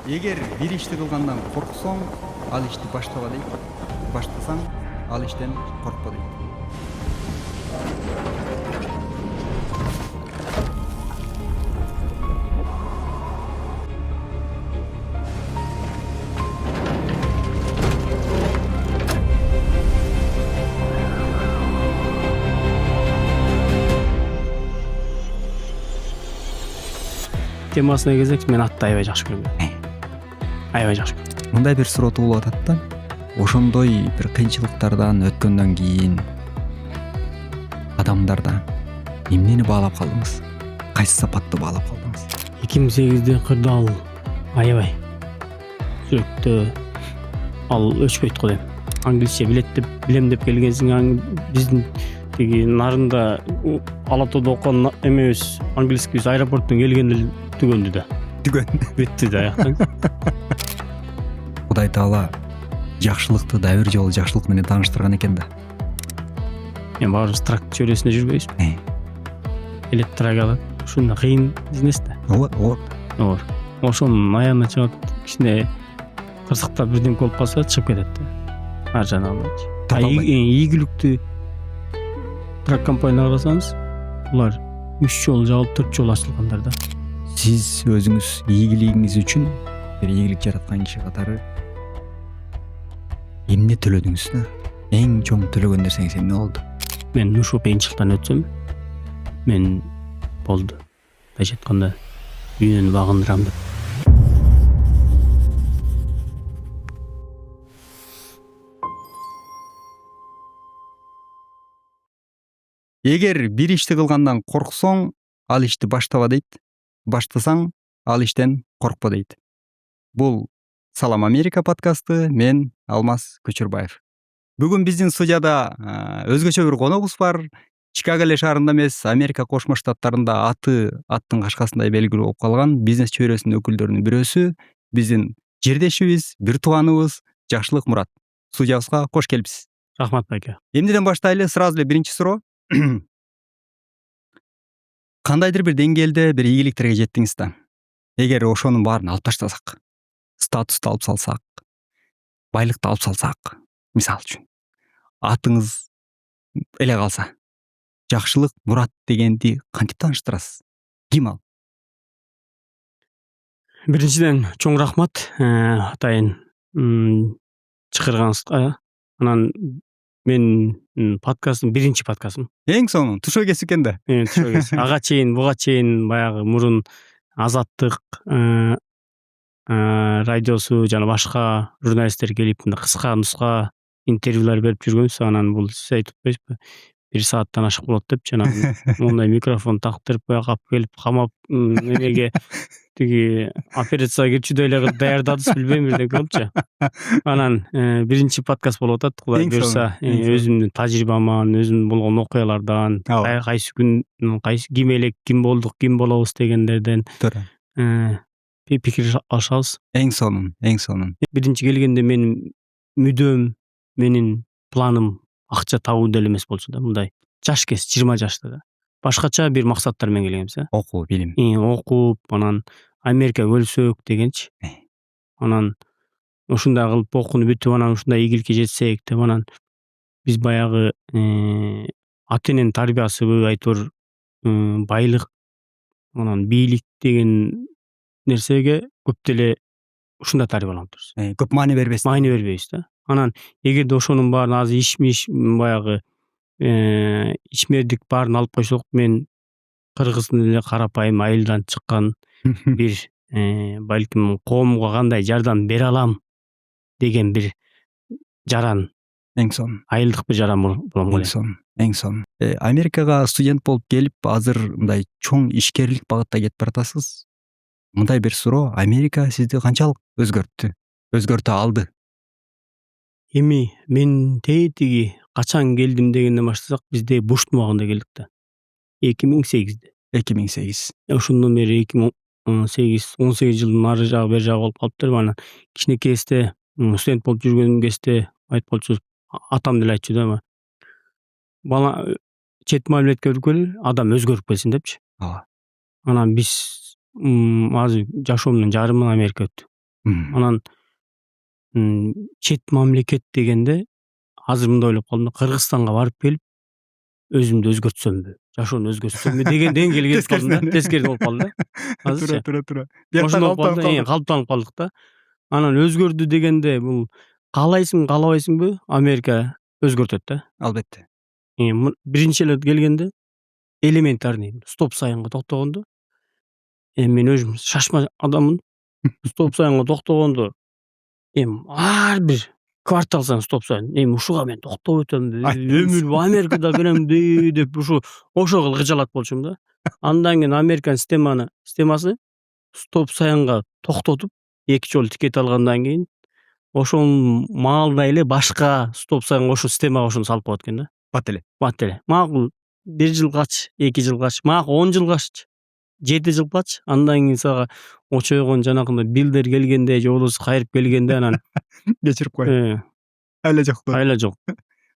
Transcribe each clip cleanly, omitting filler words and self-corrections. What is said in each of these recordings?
Эгер бир ишти кылгандан корксоң, ал ишти баштаба дейт. Баштасаң, ал иштен коркпо дейт. Темасына келсек, мен атты аябай жакшы көрөм. Аябай жакшы көрөм. Мындай бир суроо туулуп атат да. Ошондой бир кыйынчылыктардан өткөндөн кийин адамдардан эмнени баалап калдыңыз? Кайсы сапатты баалап калдыңыз? 2008-де кырдаал аябай жүрөктө ал өчпөйт го дейм. Англисче билем деп келгенсиң, биздин тиги нарында ала тоодо окуган эмебиз английскийбиз аэропорттон келгенде эле түгөндү да. Бүттү да аяктан. Кудай Таала жакшылыкты да бир жолу жакшылык менен тааныштырган экен да. Мен баарыбыз тракт чөйрөсүндө жүрбөйбүзбү? Электрак алат. Ушунда кыйын бизнес да. Оор. Ошонун аягына чыгат, кичине кырсыктап бирден болуп калса чыгып кетет да. Ар жагына албайчы. Ийгиликтүү трак компанияларга карасаңыз, булар 3 жол жабылып 4 жол ачылгандар да. Сиз өзүңүз ийгилигиңиз үчүн бир ийгилик жараткан киши катары эмне төлөдүңүз? Эң чоң төлөгөн нерсеңиз эмне болду? Мен ушул кыйынчылыктан өтсөм, мен болду. Былайча айтканда, дүйнөнү багындырам деп. Эгер бир ишти кылгандан корксоң, ал ишти баштаба дейт. Баштасаң, ал иштен коркпо дейт. Бул Салам Америка подкасты. Мен Алмаз Көчөрбаев. Бүгүн биздин студияда өзгөчө бир коногубуз бар. Чикаго шаарында эмес, Америка Кошмо Штаттарында аттын кашкасындай белгилүү болуп калган бизнес чөйрөсүнүн өкүлдөрүнүн бирөөсү, биздин жердешибиз, бир тууганыбыз Жакшылык Мурат. Студиябызга кош келипсиз. Рахмат байке. Эмнеден баштайлы? Сразу эле биринчи суроо. Кандайдыр бир деңгээлде бир ийгиликтерге жеттиңиз да. Эгер ошонун баарын алып таштасак, статусту алып салсак, байлыкты алып салсак, мисалы үчүн атыңыз эле калса, Жакшылык Мурат дегенди кантип тааныштырасыз? Ким ал? Биринчиден чоң рахмат атайын чакырганыңызга. Анан мен подкастым биринчи подкастым. Эң сонун тушоо кесип экен да. Ага чейин, буга чейин баягы мурун Азаттык радиосу жана башка журналисттер келип кыска нуска интервьюлар берип жүргөнбүз. Анан бул сиз айтып атпайсызбы? 1 сааттан ашык болот деп жана мондай микрофон тактырып буяка алып келип камап эмеге тиги операцияга кирчүдөй эле кылып даярдадыбыз, билбейм, бирдеке болупчу. Анан биринчи подкаст болуп атат, Кудай буйрса, өзүмдүн тажрыйбаман, өзүмдүн болгон окуялардан, кайсы күн ким элек, ким болдук, ким болобуз дегендерден пикир алышабыз. Эң сонун. Биринчи келгенде менин мүдөм, менин планым акча табуу деле эмес болчу да. Мындай жаш кез, 20 жашта да. Башкача бир максаттар менен келгенбиз. Окуу, билим. Окуп, анан Америкага өлсөк дегенчи. Анан ушундай кылып окууну бүтүп, анан ушундай ийгиликке жетсек деп, анан биз баягы ата эненин тарбиясыбы, айтор байлык, анан бийлик деген нерсеге көп деле ушундай тарбияланып турбуз. Көп маани бербейбиз да. Анан эгерде ошонун баарын азыр ишмиш баягы ичмердик баарын алып койсок, мен кыргыздын эле карапайым айылдан чыккан бир балким коомго кандай жардам бере алам деген бир жаран. Эң сонун. Айылдык бир жаран болом го. Эң сонун. Америкага студент болуп келип, азыр мындай чоң ишкерлик багытта кетип баратасыз. Мындай бир суроо: Америка сизди канчалык өзгөртө алды? Эми мен тетиги качан келдим дегенден баштасак, бизде Буштун убагында келдик да. 2008-де. 2008. Ошондон бери 18 жылдын ары жагы бери жагы болуп калыптыр. Анан кичине кезде студент болуп жүргөн кезде айтып калчу, атам деле айтчу да, бала чет мамилетке өргүл, адам өзгөрүп келсин депчи. Ооба. Анан биз азыр жашоомдун жарымын Америка өттү. Анан чет мамлекет дегенде азыр мындай ойлоп калдым да, Кыргызстанга барып келип өзүмдү өзгөртсөмбү, жашоону өзгөртсөмбү деген деңгээлге келип калдым да, тескерисине болуп калды да. Азырчы Туура. Биякта ошондой болуп калыптанып калды, калдык. калыптанып калдык да. Анан өзгөрдү дегенде бул каалайсың каалабайсыңбы, Америка өзгөртөт да. Албетте. Биринчи эле келгенде элементарный стоп сайынга токтогондо, мен өзүм шашма адаммын. Стоп сайынга токтогондо ар бир квартал сайын стоп сайын ушуга мен токтоп өтөмбү, өмүр Америкада келемби деп ошого кыжалат болчумун да. Андан кийин Американын системасы стоп сайынга токтотуп 2 жолу тикет алгандан кийин ошонун маалына эле башка стоп сайынга ошо системага ошону салып коет экен да. Бат эле. Макул 1 жылгачы, 2 жылгачы, макул 10 жылгачы, 7 жылгачы. Андан кийин сага очойгон жанагындай билдер келгенде же болбосо кайрып келгенде анан кечирип кой. Айла жок. Айла жок.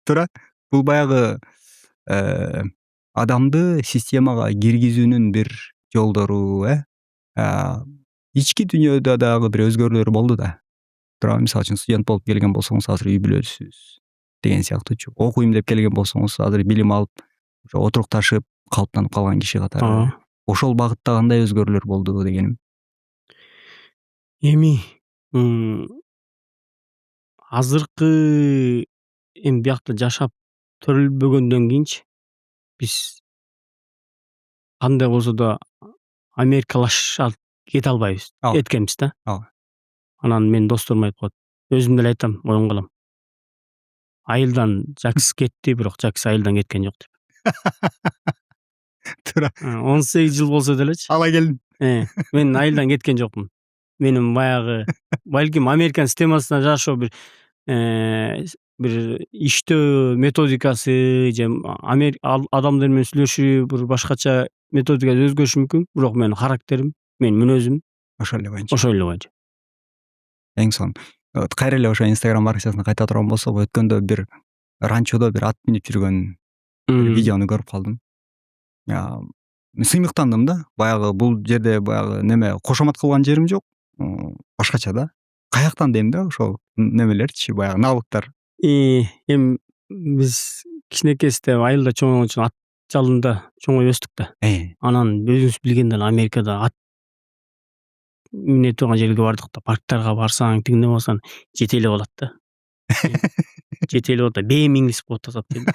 Туура. Бул баягы адамды системага киргизүүнүн бир жолдору, ички дүйнөдө дагы бир өзгөрүүлөр болду да. Туура, мисалы үчүн студент болуп келген болсоңуз азыр үй бүлөсүз деген сыяктуучу. Окуйм деп келген болсоңуз азыр билим алып, отурукташып калыптанып калган киши катары. Ошол багытта кандай өзгөрүүлөр болду дегеним. Эми азыркы биякта жашап төрөлбөгөндөн кийинчи биз кандай болсо да америкалашып кете албайбыз, эткенбиз да. Анан менин досторум айтып коет. Өзүм деле айтам, оюн кылам. Айылдан Жакс кетти, бирок Жакс айылдан кеткен жок деп. Туура. 18 жыл болсо делечи. Ала келдим. Мен айылдан кеткен жокмун. Менин баягы балким Американын системасына жашоо бир иштөө методикасы же адамдар менен сүйлөшүү бир башкача методика өзгөрүшү мүмкүн, бирок менин характерим, менин мүнөзүм ошол эле боюнча. Эң сонун. Кайра эле ошо Instagram баракчасына кайта турган болсок, өткөндө бир ранчодо бир ат минип жүргөн видеону көрүп калдым. Сыймыктандым да. Баягы бул жерде баягы неме кошомат кылган жерим жок. Башкача да. Каяктан дейм да, ошол немелерчи, баягы навыктар. Эми биз кичинекейибизде айылда чоңойгон үчүн ат жалында чоңой өстүк да. Анан өзүңүз билгендей Америкада ат мине турган жерге бардык да, парктарга барсаң, тигине барсаң жете эле калат да. Жете эле калат да, беймиңиз болуп атат дейм.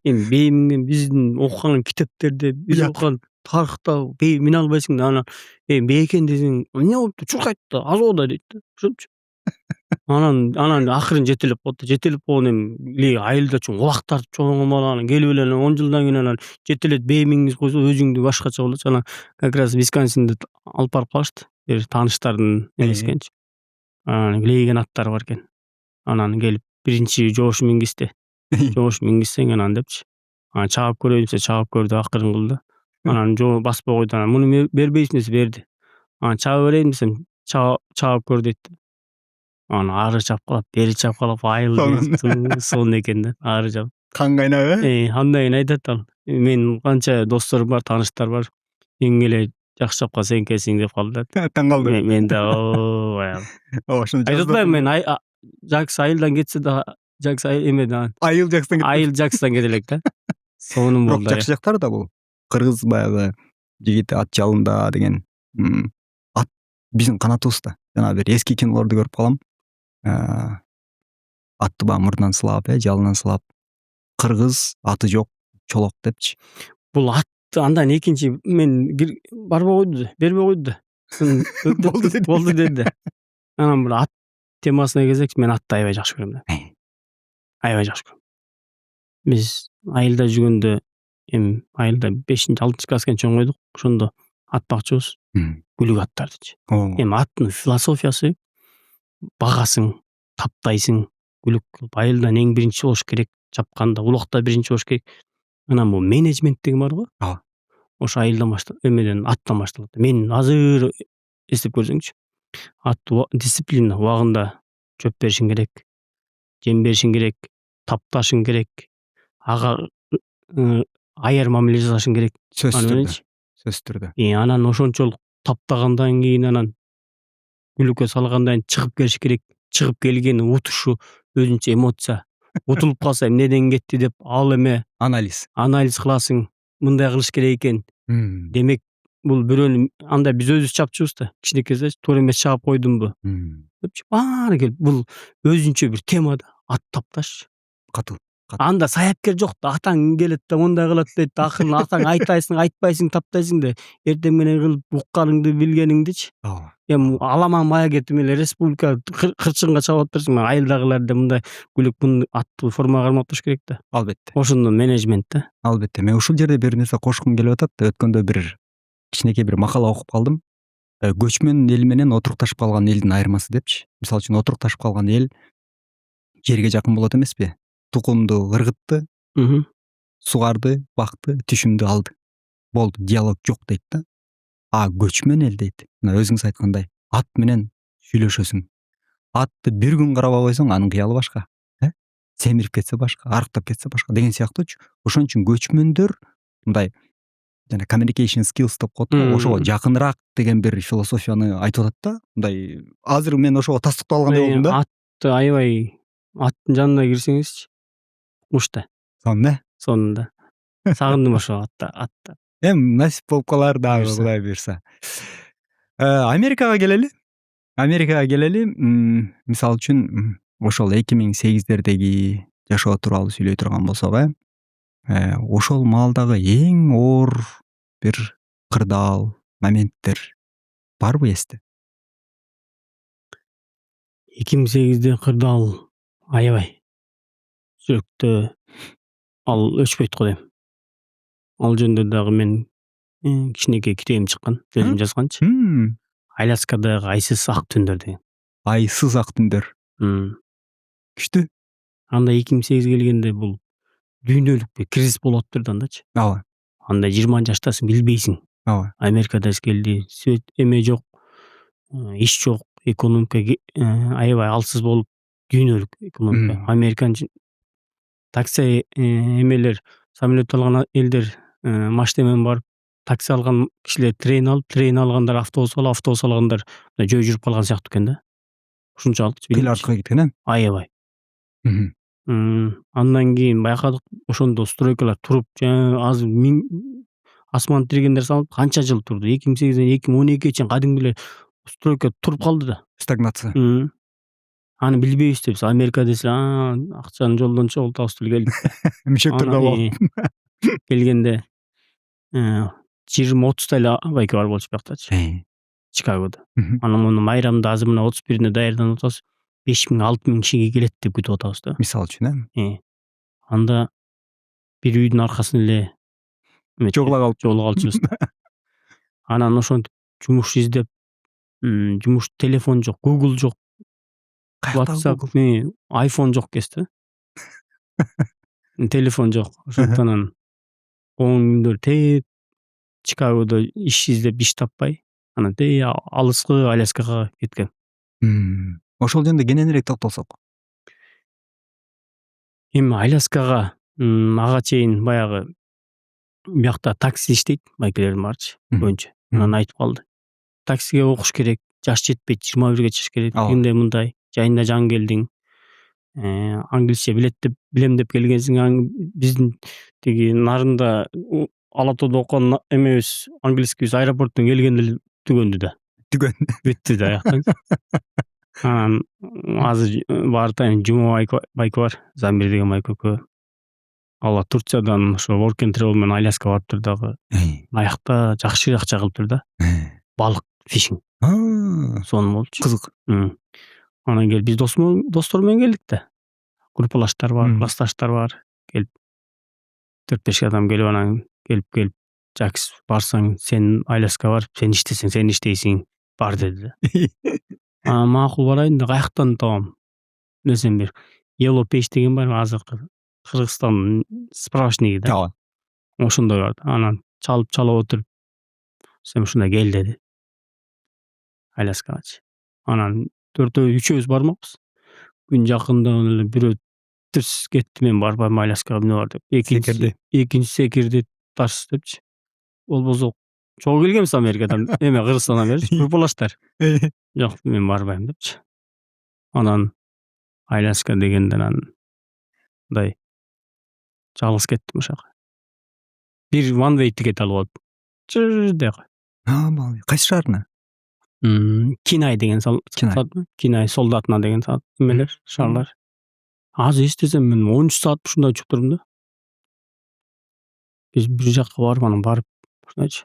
Эми беймиңден биздин окуган китептерде, биз окуган тарыхта мине албайсың да. Анан бейекен десең, эмне болупту, чуркайт да, азоо да дейт да. Ошончу. Анан акырын жетелеп коет да. Жетелеп койгон эми айылда чоң улак тартып чоңойгон анан келип эле 10 жылдан кийин анан жетелеп беймиңиз койсо өзүңдү башкача болчу. Анан как раз Висконсинде алып барып калышты. Бир тааныштардын эмеси экенчи. Анан лейген аттары бар экен. Анан келип биринчи жоош мингизди. Жоош мингизсең анан депчи. Анан чаап көрөйүн десе чаап көрдү, акырын кылды. Анан жоо баспай койду. Анан муну бербейсиң десе берди. Анан чаба берейин десем чаап көр дейт. Анан ары чапкылап, бери чапкылап, айыл сонун экен да. Ары чап. Кан кайнап, Андан кийин айтат ал. Менин канча досторум бар, тааныштар бар. Эң эле жакшы чапкан сен экенсиң деп калды да. Таң калды. Мен да баягы. Ошону айтып атпаймынбы, мен Жакс айылдан кетсе да, Жакс эмеден айыл Жакстан кетти. Айыл Жакстан кете элек да. Сонун болду. Бирок жакшы жактары да бул. Кыргыз баягы жигит ат жалында деген ат биздин канатыбызда. Жана бир эски кинолорду көрүп калам. Атты баягы мурдунан сылап, жалынан сылап, кыргыз аты жок чолок депчи. Бул атты андан экинчи мен барбай койду, бербей койду да. Болду деди. Анан бул ат темасына келсек, мен атты аябай жакшы көрөм да. Аябай жакшы көрөм. Биз айылда жүргөндө, айылда 5-6 класска чоңойдук. Ошондо ат бакчыбыз. Күлүк аттардычы. Аттын философиясы багасың, таптайсың, күлүк кылып айылдан эң биринчи болуш керек, чапканда улакта биринчи болуш керек. Анан бул менеджмент деген бар го. Ошо айылдан эмеден аттан башталат. Мен азыр эстеп көрсөңчү. Атты дисциплина убагында чөп беришиң керек, жем беришиң керек, тапташың керек, ага аяр мамиле жасашың керек. Сөзсүз түрдө. Анан ошончолук таптагандан кийин анан күлүккө салгандан чыгып келиш керек. Чыгып келгени утушу өзүнчө эмоция. Утулуп калса эмнеден кетти деп ал эме анализ. кыласың. Мындай кылыш керек экен. Демек бул бирөөнү анда биз өзүбүз чапчубуз да. Кичинекейде туура эмес чаап койдумбу депчи баары келип бул өзүнчө бир тема да. Ат тапташ. Катуу. Анда саяпкер жок да. Атаң келет да мындай кылат дейт. Акырын атаң айтасың, айтпайсың, таптайсың да. Эртең менен кылып укканыңды билгениңдичи. Ооба. Эми аламан маегетим эле республика кырчынга чабып атпырсың. Айылдагыларды мындай күлүк мын аттуу формага карматыш керек да. Албетте. Ошондо менеджмент да. Албетте. Мен ушул жерде бир нерсе кошкум келип атат. Өткөндө бир кичинекей бир макала окуп калдым. Көчмөн эл менен отурукташып калган элдин айырмасы депчи. Мисалы үчүн отурукташып калган эл жерге жакын болот эмеспи? Тукумду ыргытты, сугарды, бакты, түшүмдү алды. Болду, диалог жок дейт да. А көчмөн эл дейт. Мына өзүңүз айткандай, ат менен сүйлөшөсүң. Атты бир күн карабай койсоң, анын кыялы башка. Семирип кетсе башка, арыктап кетсе башка деген сыяктуучу. Ошон үчүн көчмөндөр мындай жана communication skills деп коет го, ошого жакыныраак деген бир философияны айтып атат да. Мындай азыр мен ошого тастыктап алгандай болдум да. Атты аябай аттын жанына кирсеңизчи, укмуш да. Сонунда. Сагындым ошо атты. Эми насип болуп калар дагы Кудай буйрса. Америкага келели. Мисалы үчүн ошол 2008-дердеги жашоо тууралуу сүйлөй турган болсок, ошол маалдагы эң оор бир кырдаал моменттер барбы эсте? 2008-де кырдаал аябай. Жүрөктө ал өчпөйт го дейм. Ал жөнүндө дагы мен кичинекей китебим чыккан, өзүм жазганчы. Аляскадагы айсыз ак түндөр деген. Айсыз ак түндөр. Күчтүү. Анда 2008 келгенде бул дүйнөлүк бир кризис болуп атпырды андачы. Ооба. Анда 20 жаштасың, билбейсиң. Ооба. Америкада келди, свет эме жок, иш жок, экономика аябай алсыз болуп, дүйнөлүк экономика. Американ такси эмелер, самолет алган элдер машина менен барып, такси алган кишилер трейн алгандар автобус алгандар жөө жүрүп калган сыяктуу экен да. Ушунчалык Тил аркылуу кеткен, аябай. Андан кийин байкадык, ошондо стройкалар туруп, азыр асман тирегендер салып канча жыл турду. 2008-ден 2012-ге чейин кадимги эле стройка туруп калды да. Стагнация. Аны билбейбиз деп, Америка десе, акчаны жолдон чогултабыз деп келдик. Мишектөрдө болуп. Келгенде 20-30 эле байке бар болчу бияктачы. Чикагодо. Анан муну майрамда азыр мына 31-ине даярданып атабыз. 5000-6000 кишиге келет деп күтүп атабыз да. Мисалы үчүн, Анда бир үйдүн аркасында эле жогула калчубуз да. Анан ошентип жумуш издеп, жумуш, телефон жок, Google жок, WhatsApp, iPhone жок кезде. Телефон жок. Ошондон 10 күндөр тээ Чикагодо иш издеп, иш таппай, анан тээ алыскы Аляскага кеткен. Ошол жөнүндө кененирээк токтолсок. Эми Аляскага ага чейин баягы биякта такси иштейт, байкелердин баарычы боюнча. Анан айтып калды. Таксиге окуш керек, жаш жетпейт, 21-ге чыгыш керек. Эмне мындай, жайында жаңы келдиң. Англисче билем деп келгенсиң, биздин тиги нарында ала тоодо окуган эмебиз, англискибиз аэропорттон келгенде эле түгөндү да. Бүттү да аяктан. Анан азыр баардайым Жумо байке бар, Замир деген байкөкө. Алар Турциядан ошо work and travel менен Аляскага барыптыр дагы. Аякта жакшы акча кылыптыр да. Балык, фишинг. Сонун болчу. Кызык. Анан келип биз достор менен келдик да. Группалаштар бар, классташтар бар. Келип 4-5 адам келип, анан келип жакс барсаң, сен Аляскага барып, сен иштесең, сен иштейсиң, бар деди. Макул барайын да, каяктан табам? Десем бир Yellow Page деген бар, азыркы Кыргызстандын справочниги да. Ошондой бар. Анан чалып отуруп, сен ушундай кел деди. Аляскагачы. Анан үчөөбүз бармакпыз. Күн жакында эле бирөө тирс кетти, мен барбайм Аляскага эмне бар деп. Экинчиси секирди тарс депчи. Болбосо чогуу келгенбиз Америкадан эме Кыргызстандан берчи группалаштар. Жок, мен барбайм депчи. Анан Аляска дегенде анан мындай жалгыз кеттим ошол жака. Бир one way тикет алып алып. Дега. Кайсы шаарына? Кинай деген Кинай. Кинай солдатына деген саат эмелер, шаарлар. Азыр эстесем мен 13 саат ушундай учуп турдум да. Биз бир жакка барып ушундайчы.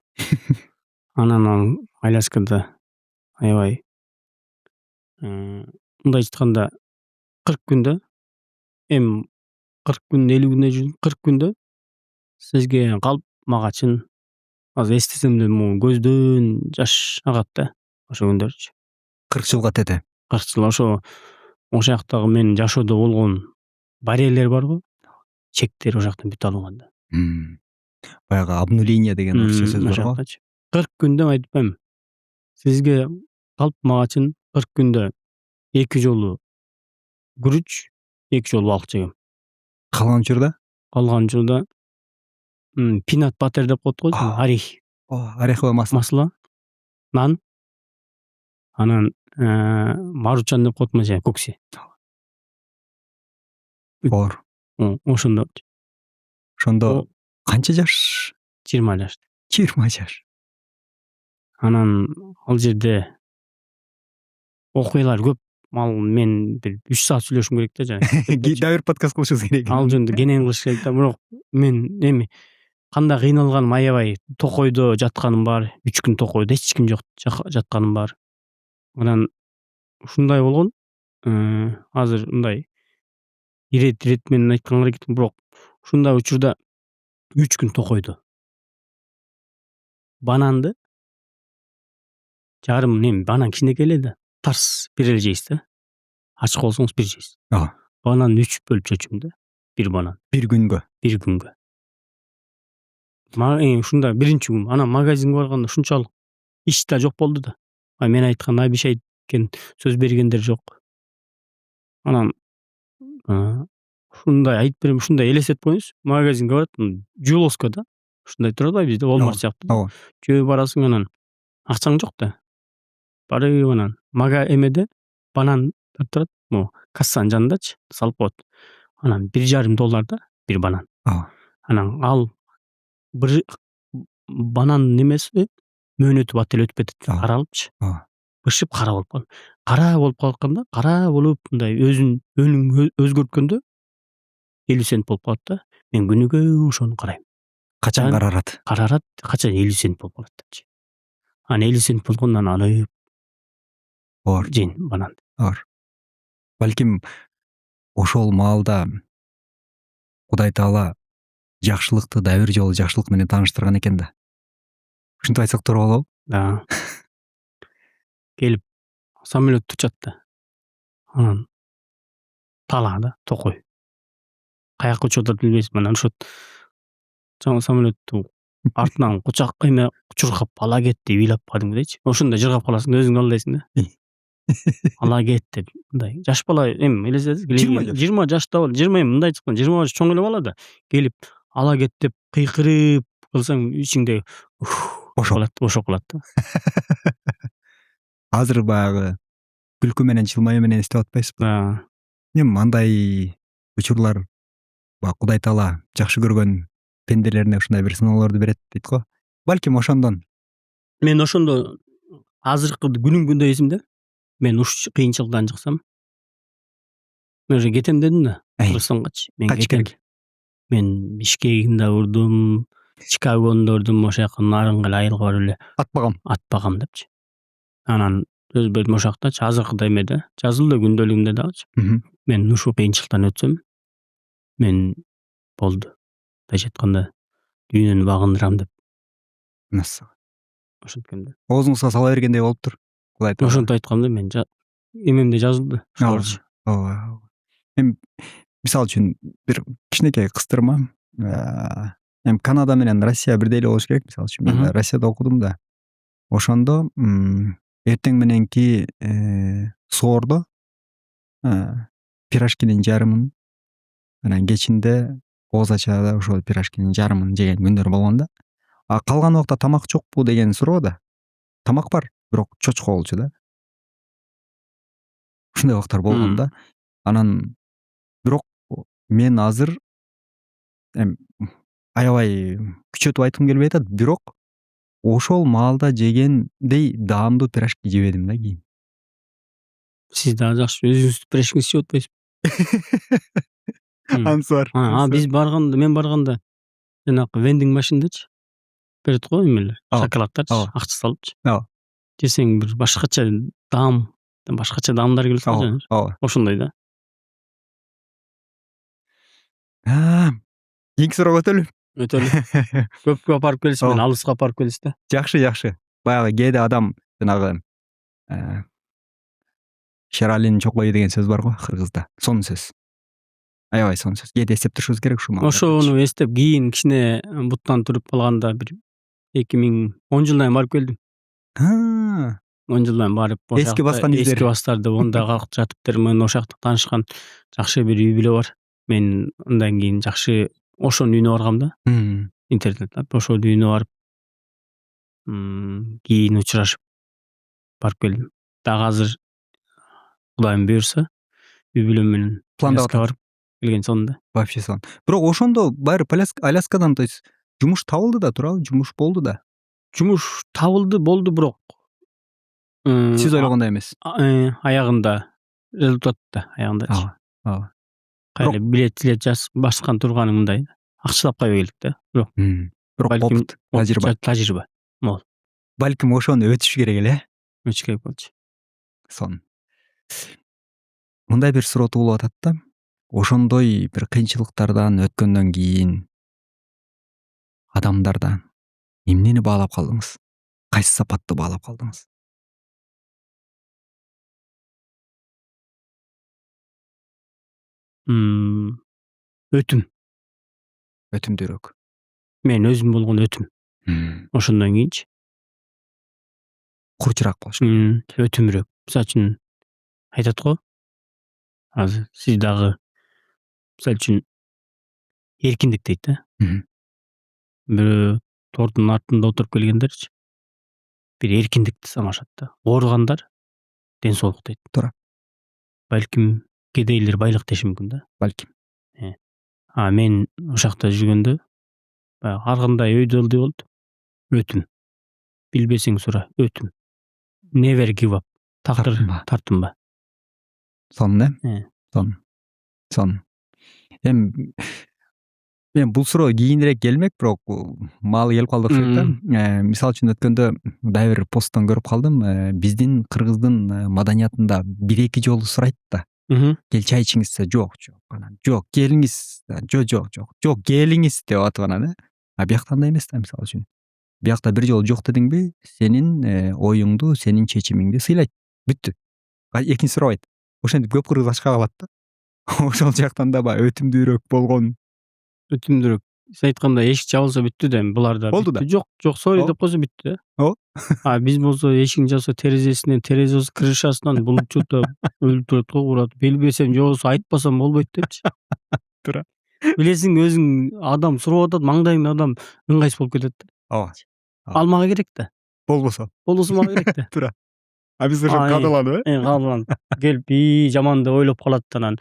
Анан Аляскада аябай мындайча айтканда 40 күндө 40 күн 50 күндөй жүрдүм. 40 күндө сизге калп магачын азыр эстесем да могу көздөн жаш агат да ошо күндөрчү. 40 жылга тете. 40 жыл ошо жактагы менин жашоодо болгон барьерлер барго, чектер ошол жактан бүтүп алынган да. Баягы обнуление деген орусча сөз бар го. 40 күндө айтпайм. Сизге калп магачын 40 күндө 2 жолу күрүч, 2 жолу балык жегем. Калган учурда? Калган учурда пинат батер деп коет го, орех. Ореховое масло. Масло, нан, анан маручан деп коет мына кокси. Оор. Ошондо. Ошондо канча жаш? 20 жаш. 20 жаш. Анан ал жерде окуялар көп. Ал мен бир 3 саат сүйлөшүм керек да жана. Дагы бир подкаст кылышыбыз керек. Ал жөнүндө кенен кылыш керек да, бирок мен эми кандай кыйналганым аябай токойдо жатканым бар. 3 күн токойдо эч ким жок жатканым бар. Анан ушундай болгон. Азыр мындай ирет менен айтканга аракетим, бирок ушундай учурда 3 күн токойдо. Бананды жарым банан кичинекей эле да. Тарс бир эле жейсиз да. Ачык болсоңуз бир жейсиз. Банан 3 бөлүп чөчүм да. Бир банан. Бир күнгө. Ушунда биринчи күн. Анан магазинге барганда ушунчалык иш да жок болду да. Мен айткан обещать эткен сөз бергендер жок. Анан ушундай айтып берем, ушундай элестетип коюңуз. Магазинге барат, Жуловско да. Ушундай турат бизде Walmart сыяктуу. Жөө барасың, анан акчаң жок да. Барып анан эмеде банан турат, кассанын жанындачы, салып коет. Анан $1,5 да бир банан. Анан ал бир банан немеси мөөнөтү бат эле өтүп кетет, каралыпчы. Бышып кара болуп калат. Кара болуп калганда, кара болуп мындай өзүн өңүн өзгөрткөндө 50 цент болуп калат да. Мен күнүгө ошону карайм. Качан карарат? Качан 50 цент болуп калат депчи. Анан 50 цент болгондон алып оор жейн банан. Оор. Балким ошол маалда Кудай Таала жакшылыкты да бир жолу жакшылык менен тааныштырган экен да. Ушинтип айтсак туура болобу? Да. Келип самолетту учат. Анан талаа да, токой. Каякка учуп атат билбейсиз, анан ошот самолетту артынан кучак эме чуркап ала кет деп ыйлап кадимгидейчи. Ошондой жыргап каласың, өзүңдү алдайсың да. Ала кет деп мындай. Жаш бала эми элестетиңиз, 20 жашта бол, 20 мындай чыккан, 20 жаш чоң эле бала да. Келип ала кет деп кыйкырып кылсаң ичиңде бошоп калат да. Азыр баягы күлкү менен жылмаю менен эстеп атпайсызбы? Эми андай учурлар Кудай Таала жакшы көргөн пенделерине ушундай бир сыноолорду берет дейт го. Балким ошондон. Мен ошондо азыркы күнүмгүндөй эсимде. Мен уш кыйынчылыктан чыксам, мен уже кетем дедим да. Кыргызстангачы. Мен кетем. Мен Бишкегимде урдум, Чикагону урдум, ошо жака нарынга эле айылга барып эле атпагам депчи. Анан сөз бердим ошол жактачы, азыркы эмеде, жазылды күндөлүгүмдө дагычы. Мен ушул кыйынчылыктан өтсөм, мен болду. Тайча айтканда дүйнөнү багындырам деп. Ошенткен да. Оозуңузга сала бергендей болуптур. Кудай Таала. Ошентип айтканда мен эмемде жазылды. Эми мисалы үчүн бир кичинекей кыстырма. Эми Канада менен Россия бирдей эле болуш керек, мисалы үчүн. Мен Россияда окудум да. Ошондо эртең мененки соордо пирожкинин жарымын, анан кечинде ооз ачаада ошол пирожкинин жарымын жеген күндөр болгон да. А калган убакта тамак жокпу деген суроо да. Тамак бар, бирок чочко болчу да. Ушундай убактар болгон да. Анан бирок мен азыр эми аябай күчөтүп айткым келбей атат, бирок ошол маалда жегендей даамдуу пирожки жебедим да кийин. Сиз дагы жакшы өзүңүз пирожкиңизди жеп атпайсызбы? Анысы бар. Биз барганда, мен барганда жанагы вендинг машиндечи берет го эмелер, шоколадтарчы, акча салыпчы. Жесең бир башкача башкача даамдар келет го жанагы. Ооба. Ошондой да. Кийинки суроого өтөлү. Көпкө апарып келесиз, мен алыска апарып келесиз да. Жакшы. Баягы кээде адам жанагы Шералин чокой деген сөз бар го кыргызда. Сонун сөз. Аябай сонун сөз. Кээде эстеп турушубуз керек ушул маалда. Ошону эстеп кийин кичине буттан туруп калганда бир 2010 жылдан барып келдим. 10 жылдан барып эски баскан издер. Эски бастарды онда калкып жатыптыр. Мен ошакта таанышкан жакшы бир үй бүлө бар. Мен андан кийин жакшы ошонун үйүнө баргам да. Интернеттен ошол үйүнө барып кийин учурашып барып келдим. Дагы азыр Кудайым буйрса үй бүлөм менен пландап барып келген сонун. Вообще сонун. Бирок ошондо баары Аляскадан, то есть жумуш табылды да, туурабы? Жумуш болду да. Жумуш табылды, болду, бирок Сиз ойлогондой эмес. Аягында результат да, аягындачы. Ооба. Кайра билет жазып баскан турганың мындай. Акча таппай келдик да. Бирок опыт, тажрыйба мол. Балким ошону өтүш керек эле. Өтүш керек болчу. Сонун. Мындай бир суроо туулуп атат да. Ошондой бир кыйынчылыктардан өткөндөн кийин адамдардан эмнени баалап калдыңыз? Кайсы сапатты баалап калдыңыз? Өтүмдүүрөөк. Мен өзүм болгон өтүм. Ошондон кийинчи курчураак болуш. Өтүмүрөөк. Мисалы үчүн айтат го. Азыр сиз дагы мисалы үчүн эркиндик дейт да. Бирөө тордун артында отуруп келгендерчи. Бир эркиндикти самашат да. Ооругандар ден соолук дейт. Туура. Балким кедейлер байлык деши мүмкүн да. Балким. Мен ошакта жүргөндө баягы ар кандай өйдө ылдый болду. Өтүм. Билбесең сура, өтүм. Never give up. Тартынба. Сонун Сонун. Мен бул суроо кийинирээк келмек, бирок маалы келип калды окшойт да. Мисалы үчүн өткөндө дагы бир посттон көрүп калдым. Биздин кыргыздын маданиятында 1-2 жолу сурайт да. Кел чай ичиңиз, жок. Анан жок, келиңиз, жок, келиңиз деп атып анан. Биякта андай эмес да, мисалы үчүн. Биякта бир жолу жок дедиңби, сенин оюңду, сенин чечимиңди сыйлайт. Бүттү. Экинчи суробайт. Ошентип көп кыргыз ачка калат да. Ошол жактан да баягы өтүмдүүрөөк болгон. Өтүмдүүрөөк. Сиз айткандай эшик жабылса бүттү да, буларда болду да. Жок, сори деп койсо бүттү да. Биз болсо эшигин жабса терезесинен, крышасынан булчутуп өлтүрөт го, урат. Билбесем же болбосо айтпасам болбойт депчи. Туура. Билесиң, өзүң адам сурап атат, маңдайыңда адам ыңгайсыз болуп кетет да. Ооба. Ал мага керек да. Болбосо мага керек да. Туура. Биз ошо кадаланып, кадаланып келип жаман деп ойлоп калат, анан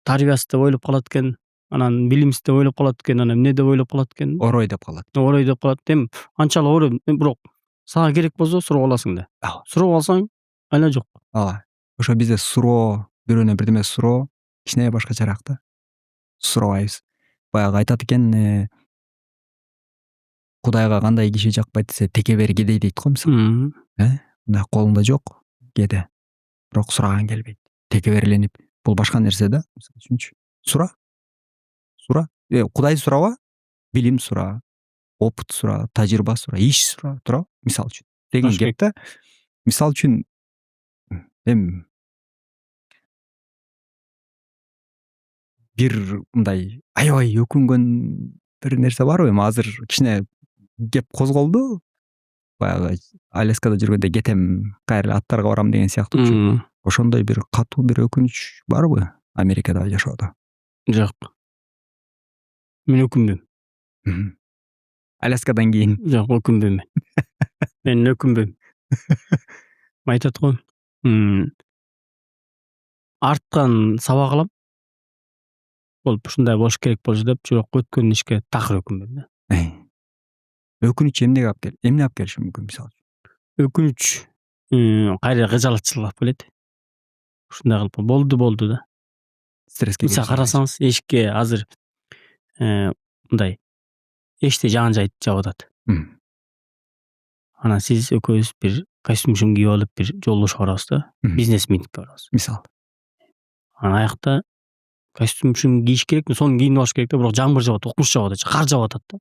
тарбиясы деп ойлоп калат экен, анан билимсиз деп ойлоп калат экен, анан эмне деп ойлоп калат экен. Орой деп калат. Эми анчалык орой, бирок сага керек болсо сурап аласың да. Сурап алсаң айла жок. Ошо бизде суроо, бирөөнөн бирдеме суроо кичине башкачараак да. Сурабайбыз. Баягы айтат экен, Кудайга кандай киши жакпайт десе, текебер кедей дейт го, мисалы. Мына колуңда жок кеде. Бирок сураган келбейт. Текеберленип, бул башка нерсе да, мисалы үчүнчү. Сура. Кудай сураба, билим сура, опыт сура, тажрыйба сура, иш сура, туура, мисалы үчүн. Деген кеп да. Мисалы үчүн эми бир мындай аябай өкүнгөн бир нерсе барбы? Эми азыр кичине кеп козголду. Баягы Аляскада жүргөндө кетем, кайра аттарга барам деген сыяктуу. Ошондой бир катуу бир өкүнүч барбы Америкада жашоодо? Жок. Мен өкүнбөйм. Аляскадан кийин. Жок, өкүнбөйм мен. Мен өкүнбөйм. Айтат го. Арткан сабак алам. Болуп ушундай болуш керек болчу деп, бирок өткөн ишке такыр өкүнбөйм да. Өкүнүч эмне алып келиши мүмкүн мисалы? Өкүнүч кайра кыжалатчылык алып келет. Ушундай кылып болду да. Стресске Мисалы карасаңыз, эшикке азыр мындай эшикте жаан жаап атат. Анан сиз экөөбүз бир костюм кийип алып бир жолдошуп барабыз да. Бизнес митингке барабыз. Мисалы. Анан аякта костюм кийиш керек, сонун кийинип алыш керек да, бирок жамгыр жаап атат, укмуш жаап атат, кар жаап атат да.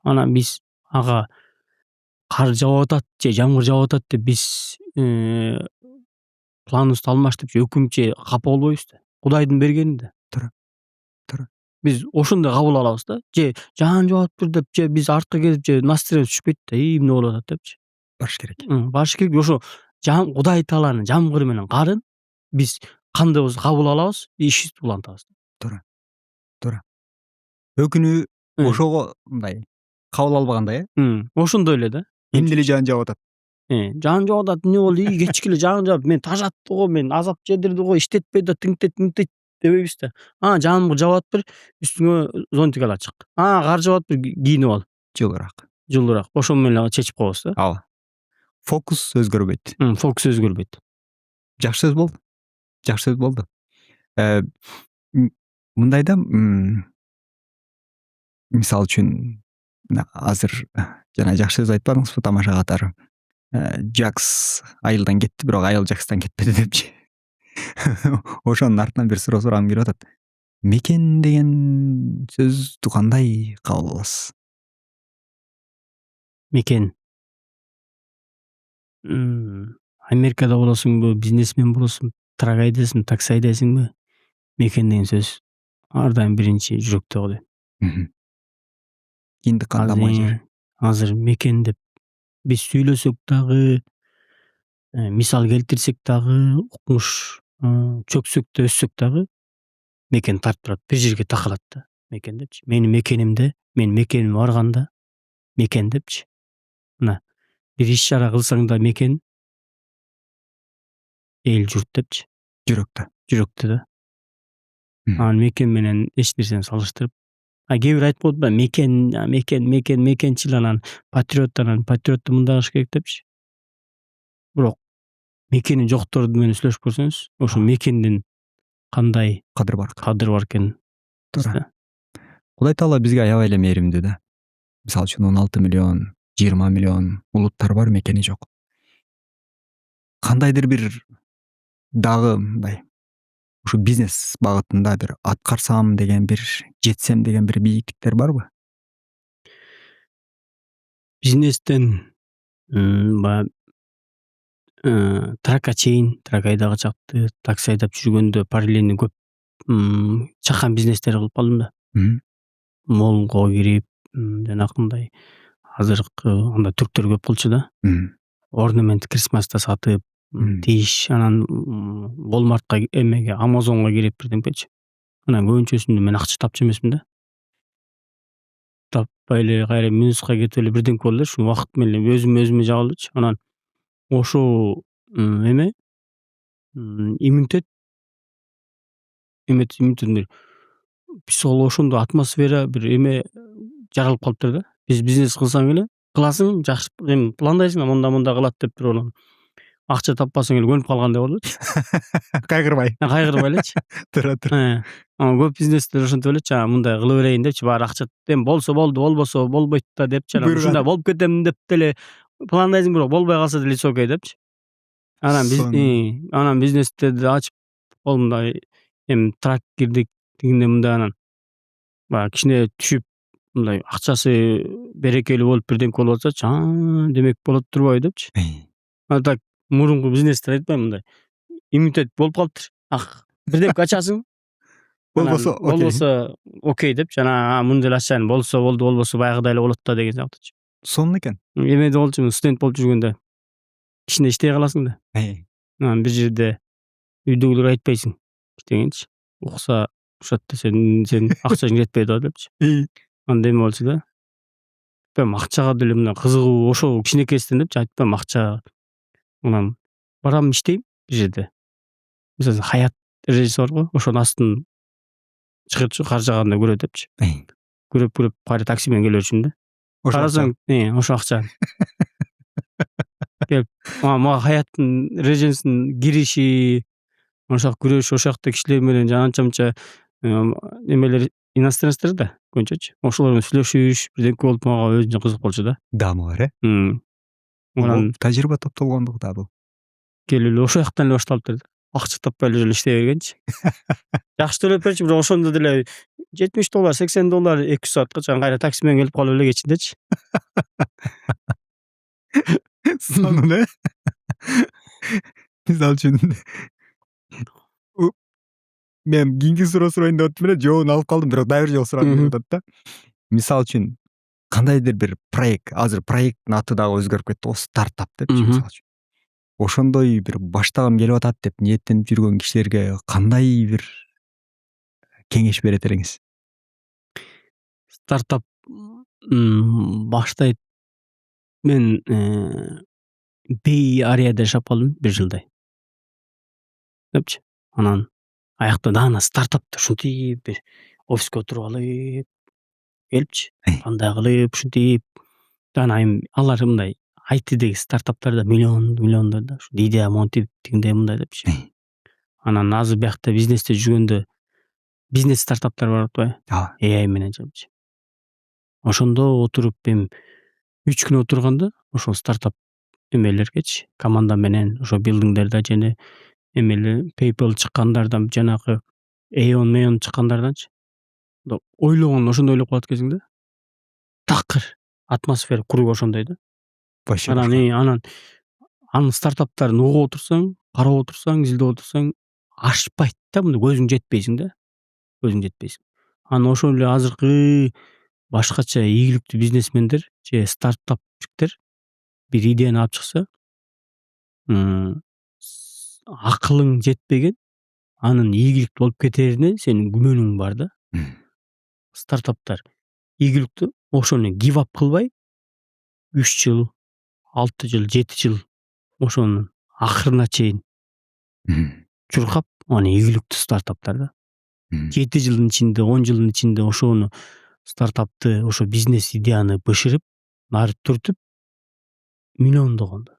Анан биз ага кар жаап атат же жамгыр жаап атат деп биз планыбызды алмаштып же өкүнүп же капа болбойбуз да. Кудайдын бергени да. Туура. Биз ошондой кабыл алабыз да. Же жаан жаап атыптыр деп, же биз артка келип, же настроениябыз түшпөйт да. Эмне болуп атат депчи. Барыш керек. Барыш керек. Ошо Кудай тааланын жамгыры менен карын биз кандай болсо кабыл алабыз, ишибизди улантабыз. Туура. Өкүнүү ошого мындай кабыл албагандай Ошондой эле да. Эмне эле жаан жаап атат. Жаан жаап атат, эмне болду? Кечке эле жаан жаап, мен тажатты го, мен азап жедирди го, иштетпей да тинтет дебейбиз да. Жаамгыр жаап атыптыр, үстүңө зонтик ала чык. Кар жаап атыптыр, кийинип ал. Жылуураак. Ошо менен чечип коебуз да. Ооба. Фокус өзгөрбөйт. Фокус өзгөрбөйт. Жакшы сөз болду. Мындай да, мисалы үчүн азыр жана жакшы сөз айтпадыңызбы тамаша катары. Жакс айылдан кетти, бирок айыл Жакстан кетпеди депчи. Ошонун артынан бир суроо сурагым келип атат. Мекен деген сөздү кандай кабыл аласыз? Мекен. Америкада болосуңбу, бизнесмен болосуң, трак айдайсың, такси айдайсыңбы? Мекен деген сөз ар дайым биринчи жүрөктө го дейм. Кийинди кандамай жер. Азыр мекен деп биз сүйлөсөк дагы, мисал келтирсек дагы, укмуш чөксөк да өссөк дагы мекен тартып турат, бир жерге такалат да. Мекен депчи. Менин мекенимде, мен мекениме барганда мекен депчи. Мына бир иш чара кылсаң да мекен, эл журт депчи. Жүрөктө да. Анан мекен менен эч нерсени салыштырып, кээ бир айтып коет да, мекенчил, анан патриот мындай кылыш керек депчи. Бирок мекени жокторду менен сүйлөшүп көрсөңүз, ошо мекендин кандай кадыр бар экенин. Туура. Кудай таала бизге аябай эле мээримдүү да. Мисалы үчүн 16 миллион, 20 миллион улуттар бар, мекени жок. Кандайдыр бир дагы мындай ушу бизнес багытында бир аткарсам деген, бир жетсем деген бир бийиктиктер барбы? Бизнестен баягы тракка чейин, трак айдагы чакты, такси айдап жүргөндө параллельно көп чакан бизнестер кылып калдым да. Моллго кирип, жанакындай азыркы анда түрктөр көп болчу да. Орнамент Крисмаста сатып, тиш, анан Walmartка, эмеге, Amazonго кирип бирдемечи. Анан көбүнчөсүндө мен акча тапчу эмесмин да. Таппай эле кайра минуска кетип эле бирдемке болду эле, ушу убакыт менен өзүмө жагып элечи. Анан ошо иммунитет бир психолог, ошондо атмосфера бир жаралып калыптыр да. Биз бизнес кылсаң эле, кыласың, жакшы пландайсың, монда кылат деп туруп, акча таппасаң эле көнүп калгандай болот. Кайгырбай элечи. Тура. Анан көп бизнестер ошентип элечи, мындай кыла берейин депчи, баары акча болсо болду, болбосо болбойт да депчи, анан ушундай болуп кетем деп деле пландайсың, бирок болбой калса деле окей депчи. Анан бизнестерди ачып колумда трак кирдик, тигиндей мындай, анан баягы кичине түшүп, мындай акчасы берекелүү болуп бирдемке болуп атсачы, демек болот турбайбы депчи. Так мурунку бизнестер айтпайбы мындай, иммунитет болуп калыптыр. Бирдемке ачасың, болбосо окей депчи. Анан мындай эле ачайын, болсо болду, болбосо баягыдай эле болот да деген сыяктуучу. Сонун экен. Эмеде болчу, студент болуп жүргөндө кичине иштей каласың да. Анан бир жерде үйдөгүлөр айтпайсың иштегенчи. Укса ушат десе, сен акчаң жетпей атат депчи. Анда эме болчу да. айтпайм акчага деле мына кызыгуу ошо кичинекейсизден депчи, айтпайм акча. Анан барам иштейм бир жерде. Мисалы Хаят режиссер бар го, ошонун астын чыгып кар жааганда көрөт депчи. Көрөп кайра такси менен келе берчүмүн да. Ошо Карасаң, ошо акча. Келип, мага Хаяттын резиденсинин кириши, ошол жак күрөшүш, ошол жакта кишилер менен анча мынча немелер иностранецтер да көбүнчөчү. Ошолор менен сүйлөшүш, бирдеке болуп мага өзүнчө кызык болчу да. даамы бар Анан тажрыйба топтолгондугу да бул. келип эле ошол жактан эле башталыптыр да. Акча таппай эле иштей бергенчи. Жакшы төлөп берчү, бирок ошондо деле $70, $80 2 саатка чейин кайра такси менен келип калып эле кечиндечи. Сонун мисалы үчүн мен кийинки суроо сурайын деп аттым эле, жообун алып калдым, бирок дагы бир жолу сурагым келип атат да. Мисалы үчүн кандайдыр бир проект, азыр проекттин аты дагы өзгөрүп кетти го, стартап депчи мисалы үчүн. Ошондой бир баштагым келип атат деп ниеттенип жүргөн кишилерге кандай бир кеңеш берет элеңиз? Стартап баштайт. Мен Бей Арияда жашап калдым бир жылдай депчи. Анан аякта дагы стартапта ушинтип бир офиске отуруп алып келипчи. Кандай кылып ушинтип анан алар мындай айтидеги стартаптарда миллиондорда ушу идея монтип тигиндей мындай депчи. Анан азыр биякта бизнесте жүргөндө бизнес стартаптар бар атпайбы? AI менен депчи. Ошондо отуруп эми 3 күн отурганда ошол стартап эмелергечи, команда менен ошо билдингдерде жана эмелер PayPal чыккандардан, жанагы Aeon чыккандарданчы. Ойлогон ошондой ойлоп калат экенсиң да. Такыр атмосфера куруп ошондой да. Анан анын стартаптарын угуп отурсаң, карап отурсаң, изилдеп отурсаң, ашпайт да, мындай көзүң жетпейсиң да. Көзүң жетпейсиң. Анан ошол эле азыркы башкача ийгиликтүү бизнесмендер же стартапчиктер бир идеяны алып чыкса, акылың жетпеген, анын ийгиликтүү болуп кетерине сенин күмөнүң бар да. Стартаптар ийгиликтүү, ошону give up кылбай 3 жыл, 6 жыл, 7 жыл ошонун акырына чейин чуркап, анан ийгиликтүү стартаптар да. 7 жылдын ичинде, 10 жылдын ичинде ошону стартапты, ошо бизнес идеяны бышырып, нары түртүп миллиондогон да.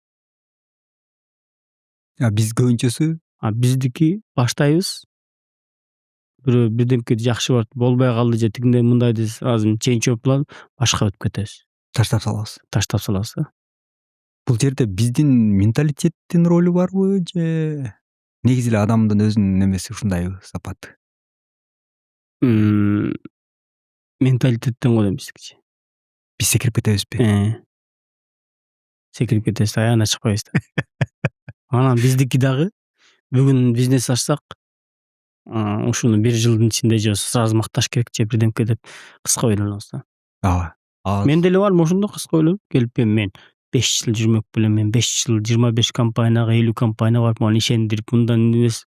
Биз көбүнчөсү Биздики баштайбыз. Бирөө бирдемке жакшы болбой калды же тигиндей мындай десе, азыр change кылып башка өтүп кетебиз. таштап салабыз да. Бул жерде биздин менталитеттин ролу барбы же негизи эле адамдын өзүнүн немеси ушундайбы, сапаты? Менталитеттен го дейм биздикичи. Биз секирип кетебизби? Секирип кетебиз, аягына чыкпайбыз да. Анан биздики дагы бүгүн бизнес ачсак, ушуну 1 жылдын ичинде же сразу макташ керек же бирдемке деп кыска ойлонобуз да. Ооба. Мен деле бармын ошондо кыска ойлонуп, келип мен 5 жыл жүрмөк белем, мен 5 жыл 25 компанияга, 50 компанияга барып, аны ишендирип, мындан эмес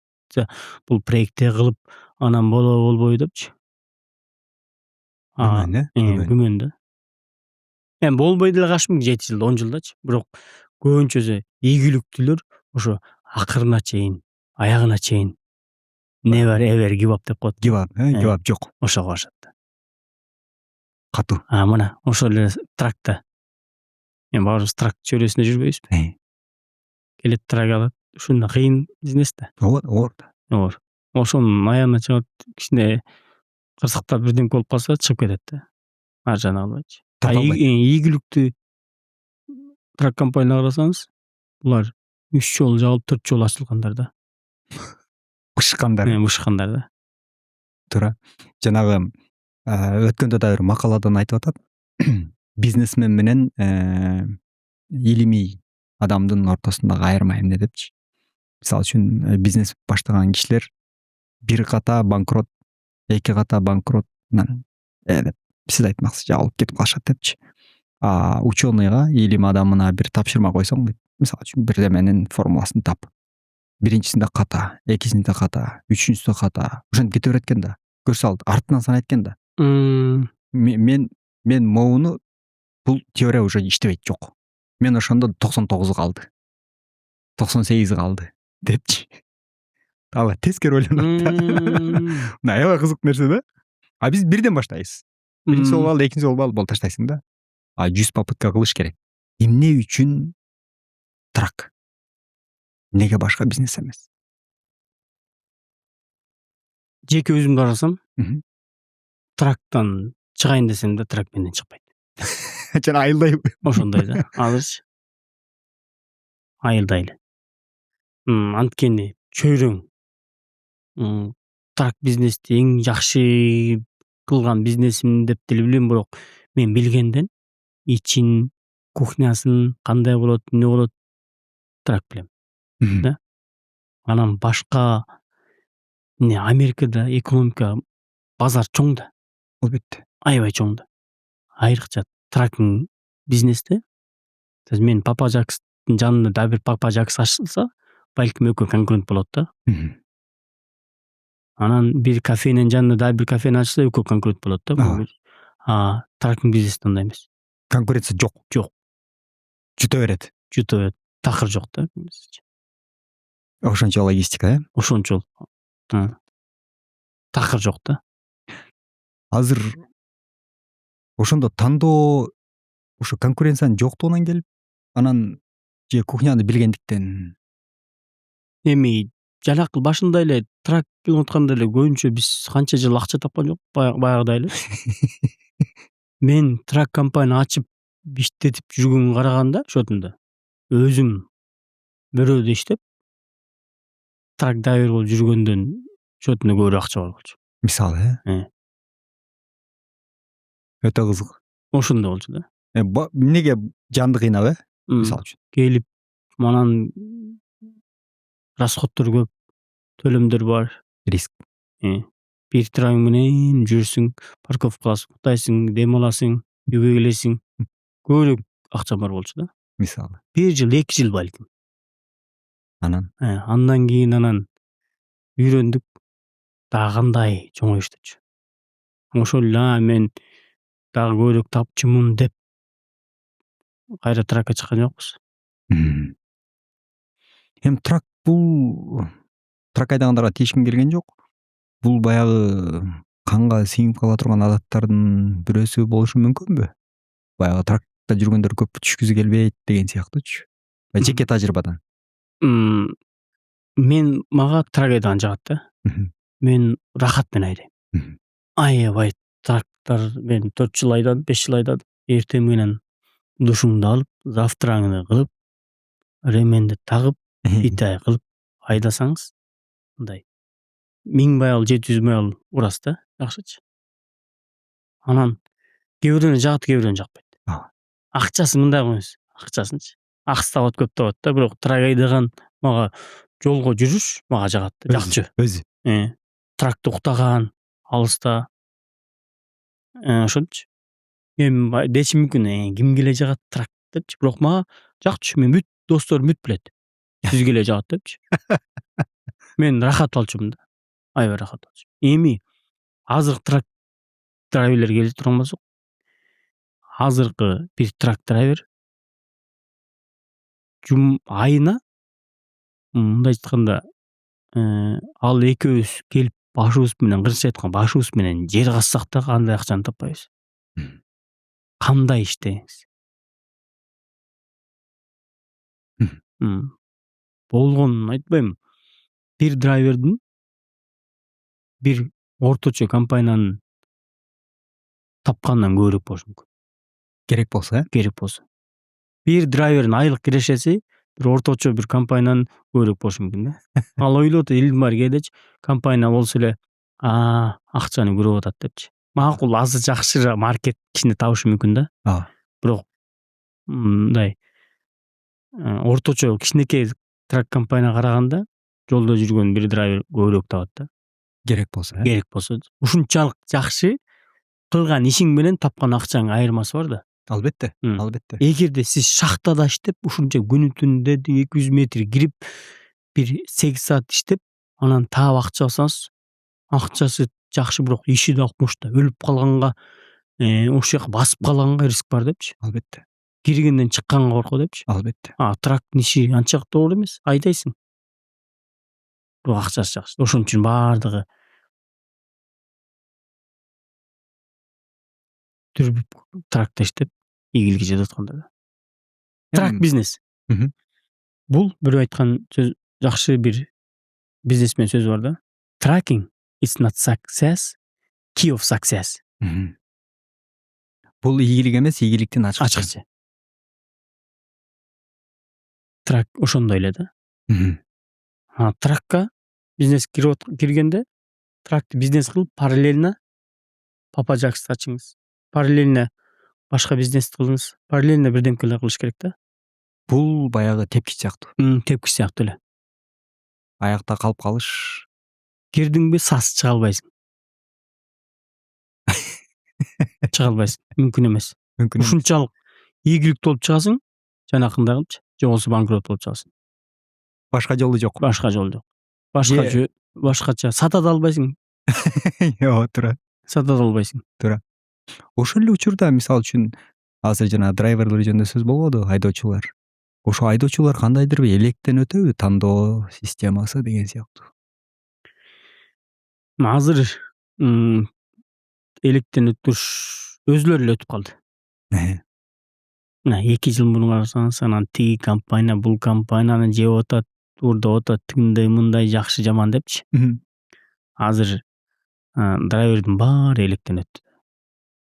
бул проектте кылып, анан болбойбу депчи. Күмөн да. Эми болбой деле калышы мүмкүн 7 жыл, 10 жылдачы. Бирок көбүнчөсү ийгиликтүүлөр ошо акырына чейин, аягына чейин never ever give up деп коет. Give up жок. Ошого барышат да. Катуу. Мына ошол эле тракта. Эми баарыбыз трак чөйрөсүндө жүрбөйбүзбү? Келет трак алат. Ушунда кыйын бизнес да. Оор. Ошонун аягына чыгып, кичине кырсыктап бирдемке болуп калса чыгып кетет да. Ар жагына албайчы. Ийгиликтүү трак компания карасаңыз, булар 3 жолу жабылып 4 жолу ачылгандар да. Бышкандар да. Туура. Жанагы өткөндө да бир макаладан айтып атат. Бизнесмен менен илимий адамдын ортосундагы айырма эмне депчи. Мисалы үчүн бизнес баштаган кишилер 1 ката банкрот, 2 ката банкротунан деп сиз айтмакчы жабылып кетип калышат депчи. Ученыйга, илим адамына бир тапшырма койсоң дейт. Мисалы үчүн бирдеменин формуласын тап. Биринчисинде ката, экинчисинде ката, үчүнчүсүндө ката. Ошентип кете берет экен да. Көрсө алды, артынан санайт экен да. Мен моуну бул теория уже иштебейт, жок. Мен ошондо 99 калды. 98 калды депчи. Ала тескери ойлонот да. Мына аябай кызык нерсе да. А биз бирден баштайбыз. Биринчи болуп алды, экинчи болуп алды, болуп таштайсың да. А 100 попытка кылыш керек. Эмне үчүн трак? Неге башка бизнес эмес? Жеке өзүмдү карасам, трактан чыгайын десем да трак менден чыкпайт. Жана айылдай. Ошондой да. Азырчы айылдай эле. Анткени чөйрөң. Трак бизнести эң жакшы кылган бизнесим деп деле билбейм, бирок мен билгенден ичин, кухнясын кандай болот, эмне болот трак билем. Да. Анан башка эмне Америкада экономика базар чоң да. Албетте. Аябай чоң да. Айрыкча трактын бизнесте. Мен Папа Жакстын жанында дагы бир Папа Жакс ачылса, балким экөө конкурент болот да. Анан бир кафенин жанында дагы бир кафени ачса, экөө конкурент болот да. Трактын бизнесинде андай эмес. Конкуренция жок. Жок. Жута берет. Такыр жок да. Ошончо логистика, э? Ошончо. Такыр жок да. Азыр ошондо тандоо ошо конкуренциянын жоктугунан келип, анан же кухняны билгендиктен. Эми жалакы башында эле трак кылып атканда эле көбүнчө биз канча жыл акча тапкан жок, баягыдай эле. Мен трак компания ачып иштетип жүргөнгө караганда, шотунда өзүм бирөөдө иштеп трак драйвер болуп жүргөндөн шотунда көбүрөөк акча бар болчу. Мисалы, өтө кызык. Ошондой болчу да. Эмнеге жанды кыйнап, мисалы үчүн? Келип манан расходдор көп, төлөмдөр бар, Риск. Бир трагың менен жүрсүң, парковка кыласың, уктайсың, дем аласың, үйгө келесиң. Көбүрөөк акча бар болчу да. Мисалы. 1 жыл, 2 жыл балким. Андан кийин үйрөндүк. Дагы кандай чоңоюштучу. Ошол эле мен дагы көбүрөөк тапчумун деп кайра тракка чыккан жокпуз. Эми трак бул трак айдагандарга тийишким келген жок. Бул баягы канга сиңип кала турган адаттардын бирөөсү болушу мүмкүнбү? Баягы тракта жүргөндөр көп түшкүсү келбейт деген сыяктуучу. Жеке тажрыйбадан. Мага трак айдаган жагат да. Мен рахат менен айдайм. Аябай трактар мен 4 жыл айдадым, 5 жыл айдадым. Эртең менен душуңду алып, завтрагыңды кылып, ременди тагып, итай кылып айдасаңыз, мындай 1000 майыл, 700 майыл урасыз да, жакшычы. Анан кээ бирөөнө жагат, кээ бирөөнө жакпайт. Акчасы мындай эмес, акчасынчы. Аксы табат, көп табат да, бирок трак айдаган мага жолго жүрүш мага жагат да, жакчу. Өзү. Тракты уктаган, алыста. Ошончу. Эми дешим мүмкүн, кимге эле жагат трак депчи, бирок мага жакчу. Мен бүт досторум бүт билет. Сизге эле жагат депчи. Мен рахат алчумун да. Аябай рахат алчумун. Эми азыркы трак драйверлер келе турган болсок, азыркы бир трак драйвер айына, мындай айтканда, ал экөөбүз келип башыбыз менен, кыргызча айтканда башыбыз менен жер казсак да андай акчаны таппайбыз. Кандай иштеңиз? Болгонун айтпайм. Бир драйвердин бир орточо компаниянын тапканынан көбүрөөк болушу мүмкүн. Керек болсо, Керек болсо. Бир драйвердин айлык кирешеси бир орточо бир компаниянан көбүрөөк болушу мүмкүн да. Ал ойлоп атат, элдин баары кээдечи компания болсо эле, акчаны көрүп атат депчи. Макул, азыр жакшыраак маркет кичине табышы мүмкүн да. Бирок мындай орточо кичинекей трак компанияга караганда жолдо жүргөн бир драйвер көбүрөөк табат да. Керек болсо, Керек болсо. Ушунчалык жакшы кылган ишиң менен тапкан акчаңын айырмасы бар да. Албетте, албетте. Эгерде сиз шахтада иштеп, ушунча күнү түндө 200 метр кирип, бир 8 саат иштеп, анан таап акча алсаңыз, акчасы жакшы, бирок иши да окмуш да. Өлүп калганга ошол жака басып калганга риск бар депчи. Албетте. Киргенден чыкканга коркуу депчи. Албетте. Трактын иши анчалык да оор эмес. Айдайсың. Бирок акчасы жакшы. Ошон үчүн баардыгы түрбүп тракта иштеп ийгиликке жетип аткандар да. Трак бизнес. Мгм. Бул бирөө айткан сөз, жакшы бир бизнесмен сөзү бар да. Tracking is not success, key of success. Мгм. Бул ийгилик эмес, ийгиликтин ачкычы. Ачкычы. Трак ошондой эле да. Мгм. Тракка бизнес киргенде, тракты бизнес кылып, параллельно Papa Jacks'ты ачыңыз. Параллельно башка бизнести кылыңыз. Параллельно бирдемкелер кылыш керек да. Бул баягы тепкич сыяктуу. Тепкич сыяктуу эле. Аякта калып калыш. Кирдиңби, сас чыга албайсың. Чыга албайсың. Мүмкүн эмес. Мүмкүн эмес. Ушунчалык ийгиликтүү болуп чыгасың, жанакындагычы, же болбосо банкрот болуп чыгасың. Башка жолу жок. Башка жол жок. Башкача сата да албайсың. Йоо, туура. Сата да албайсың. Туура. Ошол эле учурда мисалы үчүн азыр жана драйверлер жөнүндө сөз болбоду, айдоочулар. Ошо айдоочулар кандайдыр бир электен өтөбү, тандоо системасы деген сыяктуу. Азыр электен өтүш өзүлөрү эле өтүп калды. 2 жыл мурун карасаңыз, анан тиги компания, бул компанияны жеп атат, урдап атат, тигиндей, мындай, жакшы жаман депчи. Азыр драйвердин баары электен өттү.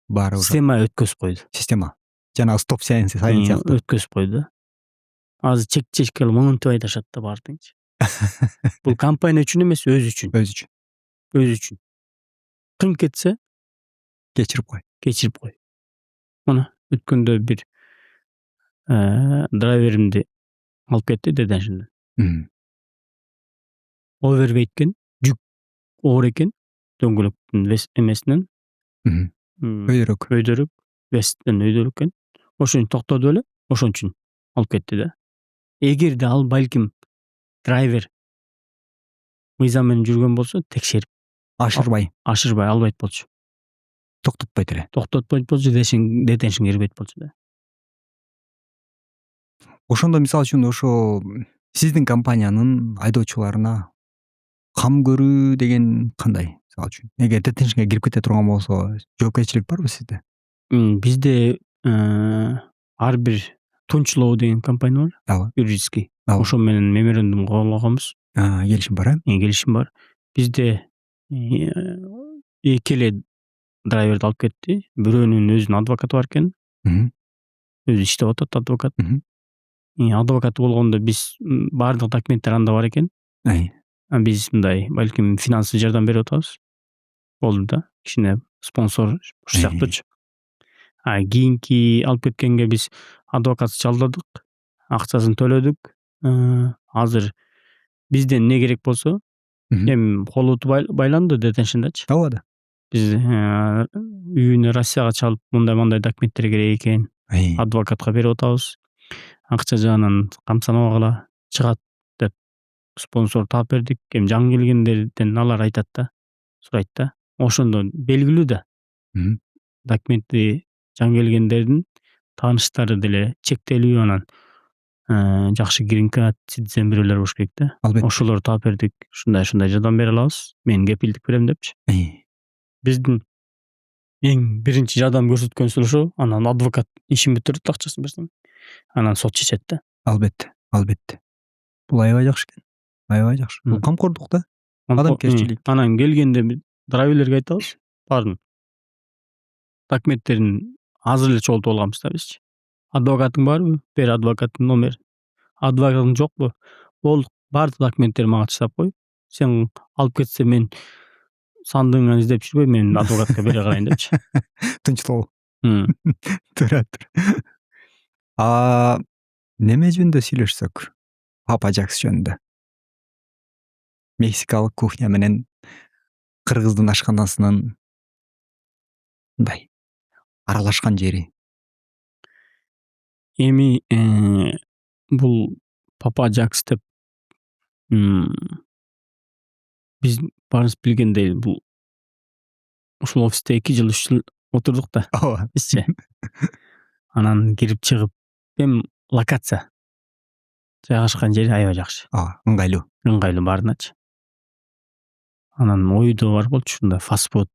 Баары Система өткөзүп койду. Система. Жанагы стоп сайын сыяктуу. Өткөзүп койду. Азыр чек мынтип айдашат да баардыгынчы. Бул компания үчүн эмес, өзү үчүн. Өзү үчүн. Кым кетсе, кечирип кой. Мына өткөндө бир драйверимди алып кетти детеншнден. Овервейткен, жүк оор экен, дөңгөлөктүн эмесинен. Өйдөрөк, весттен өйдөрөк экен. Ошон токтоду эле, ошон үчүн алып кетти да. Эгерде ал балким драйвер мыйзам менен жүргөн болсо, текшерип ашырбай албайт болчу. Токтотпойт болчу, детеншнге кирбейт болчу да. Ошондо мисалы үчүн ошо сиздин компаниянын айдоочуларына кам көрүү деген кандай? Мисалы үчүн, эгер детеншнге кирип кете турган болсо, жоопкерчилик барбы сизде? Бизде ар бир Тунчлоо деген компания бар, юридический. Ошо менен меморандум кол алганбыз. Келишим бар, Келишим бар. Бизде 2 эле драйверди алып кетти. Бирөөнүн өзүнүн адвокаты бар экен. Өзү иштеп атат, адвокат. Адвокаты болгондо биз баардык документтер анда бар экен. Биз мындай балким финансый жардам берип атабыз. Болду да, кичине спонсор ушу сыяктуучу. Кийинки алып кеткенге биз адвокат жалдадык, акчасын төлөдүк. Азыр бизден эмне керек болсо, эми колуту байланды детеншндачы. Ооба да. Биз үйүнө Россияга чалып, мындай документтер керек экен, адвокатка берип атабыз. Акча жагынан камсанабагыла чыгат деп спонсор таап бердик. Эми жаңы келгендерден алар айтат да, сурайт да. Ошондо белгилүү да. Документи жаңы келгендердин тааныштары деле чектелүү, анан жакшы green card citizen бирөөлөр болуш керек да. Ошолорду таап бердик. Ушундай жардам бере алабыз. Мен кепилдик берем депчи. Биздин эң биринчи жардам көрсөткөнүбүз ошо. Анан адвокат ишин бүтүрөт, акчасын берсең. Анан сот чечет да. Албетте. Бул аябай жакшы экен. Аябай жакшы. Бул камкордук да. Адамгерчилик. Анан келгенде драйверлерге айтабыз. Бардын документтерин азыр эле чогултуп алганбыз да бизчи. Адвокатың барбы? Бер адвокаттын номерин. Адвокатың жокпу? Болду, баардык документтерди мага чыгап кой. Сен алып кетсе, мен сандыгыңан издеп жүрбөйм, мен адвокатка бере карайын депчи. Тынчтоо. Туура. Неме жөнүндө сүйлөшсөк? Papa Jacks жөнүндө. Мексикалык кухня менен кыргыздын ашканасынын мындай аралашкан жери. Эми бул Papa Jacks деп биз баарыбыз билгендей, бул ушул офисте 2 жыл 3 жыл отурдук да. ооба Бизчи. Анан кирип чыгып, эми локация жайгашкан жери аябай жакшы. ооба ыңгайлуу Баарыначы. Анан ойдо бар болчу ушундай фастфуд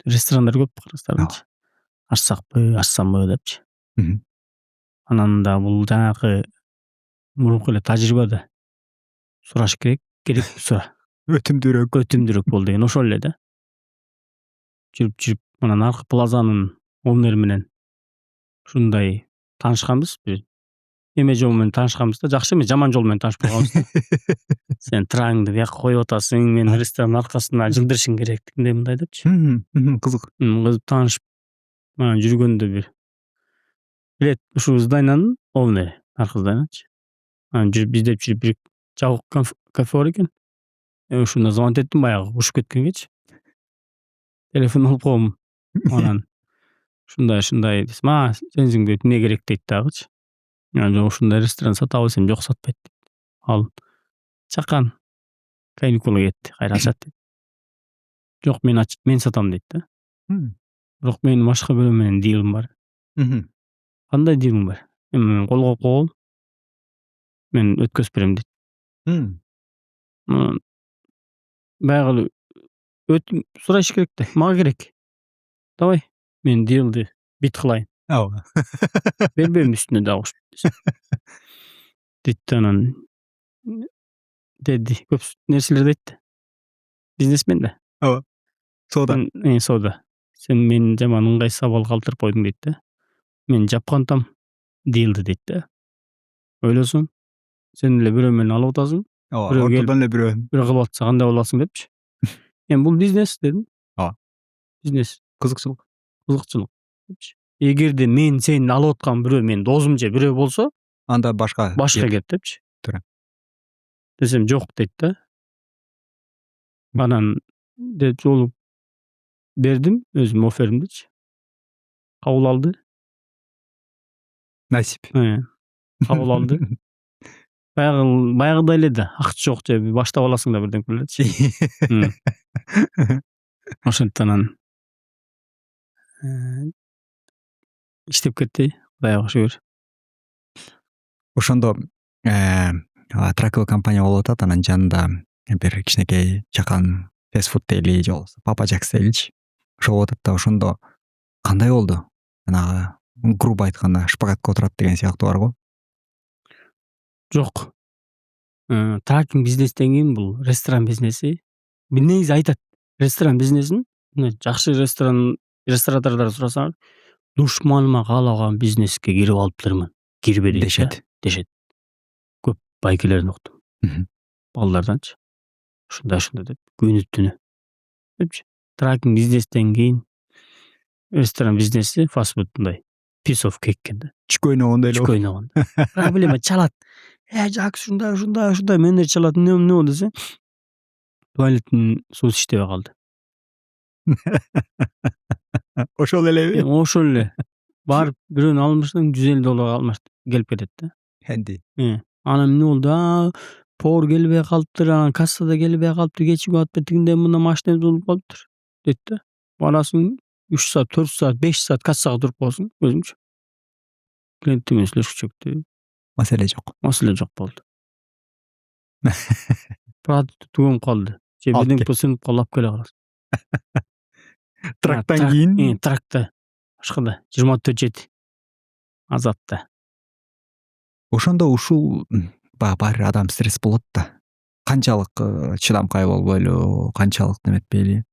ресторандар көп Кыргызстандачы. Ачсакпы, ачсамбы депчи. Мгм. Анан да бул жанагы мурунку эле тажрыйба да. Сураш керек сура. Өтүмдүүрөөк болду деген ошол эле да. Жүрүп анан аркы плазанын оунери менен ушундай таанышканбыз. Бир эме жол менен таанышканбыз да. Жакшы эмес, жаман жол менен таанышып калганбыз да. Сен тыраңды бияка коюп атасың, мен ресторанын аркасына жылдырышың керек дегендей мындай депчи. Кызык. Кызып таанышып анан жүргөндө бир билет ушу зданиянын оунери, аркы зданиячы. Анан жүрүп издеп жүрүп бир жабык кафе бар экен. Ушуна звонить эттим баягы учуп кеткенгечи. Телефон алып койгом. Анан ушундай десем, сенсиң дейт, эмне керек дейт дагычы. Анан ушундай ресторан сатабыз, эми жок сатпайт дейт. Ал чакан каникулга кетти, кайра ачат дейт. Жок, мен сатам дейт да. Бирок менин башка бирөө менен дилим бар. Кандай дилиң бар? Эми мен кол коюп койгом. Мен өткөзүп берем дейт. Баягы өтүм сураш керек да. Мага керек. Давай, мен дилди бит кылайын. Ооба. Бербейм үстүнө дагы кошуп. Дейт анан деди, көп нерселер дейт. Бизнесмен да. Ооба. Соода. Сен мени жаман ыңгайсыз абалга калтырып койдуң дейт да. Мен жапкантам дилди дейт да. Ойлосоң, сен эле бирөө менен алып атасың. Ооба. Ортодон эле бирөө кылып атса кандай боласың депчи. Эми бул бизнес дедим. Ооба. Бизнес. Кызыкчылык депчи. Эгерде мен сени алып аткан бирөө менин досум же бирөө болсо, анда башка кет депчи. Туура. Десем жок дейт да. Анан жолуп бердим өзүм оферимдичи. Кабыл алды. Насип. Кабыл алды. Баягыдай эле да, акча жок же баштап аласың да бирден элечи. Ошондон анан иштеп кетти, Кудайга шүгүр. Ошондо тракова компания болуп атат, анан жанында бир кичинекей чакан фастфуд дейли же болбосо Папа Жакс дейличи. Ошо болуп атат да, ошондо кандай болду? Жанагы грубо айтканда шпагатка отурат деген сыяктуу барго? Жок. Тракинг бизнестен кийин бул ресторан бизнеси. Негизи айтат, ресторан бизнесин, жакшы рестораттордор сурасаң, душманыма каалаган бизнеске кирип алыптырмын. Кирбе дешет. Көп байкелерин уктум. Балдарданчы. Ушундай деп күнү түнү депчи. Тракинг бизнестен кийин ресторан бизнеси фастфуддай piece of cake экен. Чүкө ойногондой эле. Чүкө ойногондой. Проблема чалат. Жакс ушундай менеджер чалат, эмне болду десе, туалеттин суусу иштебей калды. Ошол элеби? Ошол эле. Барып бирөөнү алмашсаң $150 алмаш келип кетет да. Энди. Анан эмне болду? Повар келбей калыптыр, анан кассада келбей калыптыр, кечип калыптыр, тигиндей мындан машинем болуп калыптыр дейт да. Барасың 3 саат, 4 саат, 5 саат кассага туруп каласың өзүңчү. Клиенттер менен сүйлөшүп Маселе жок болду. Продукт түгөнүп калды. Же бирден сынып калып келе каласың. Трактан кийин? Тракта. Башкада 24/7. Азатта. Ошондо ушул баары адам стресс болот да. Канчалык чыдамкай болбойлу, канчалык неметпейли.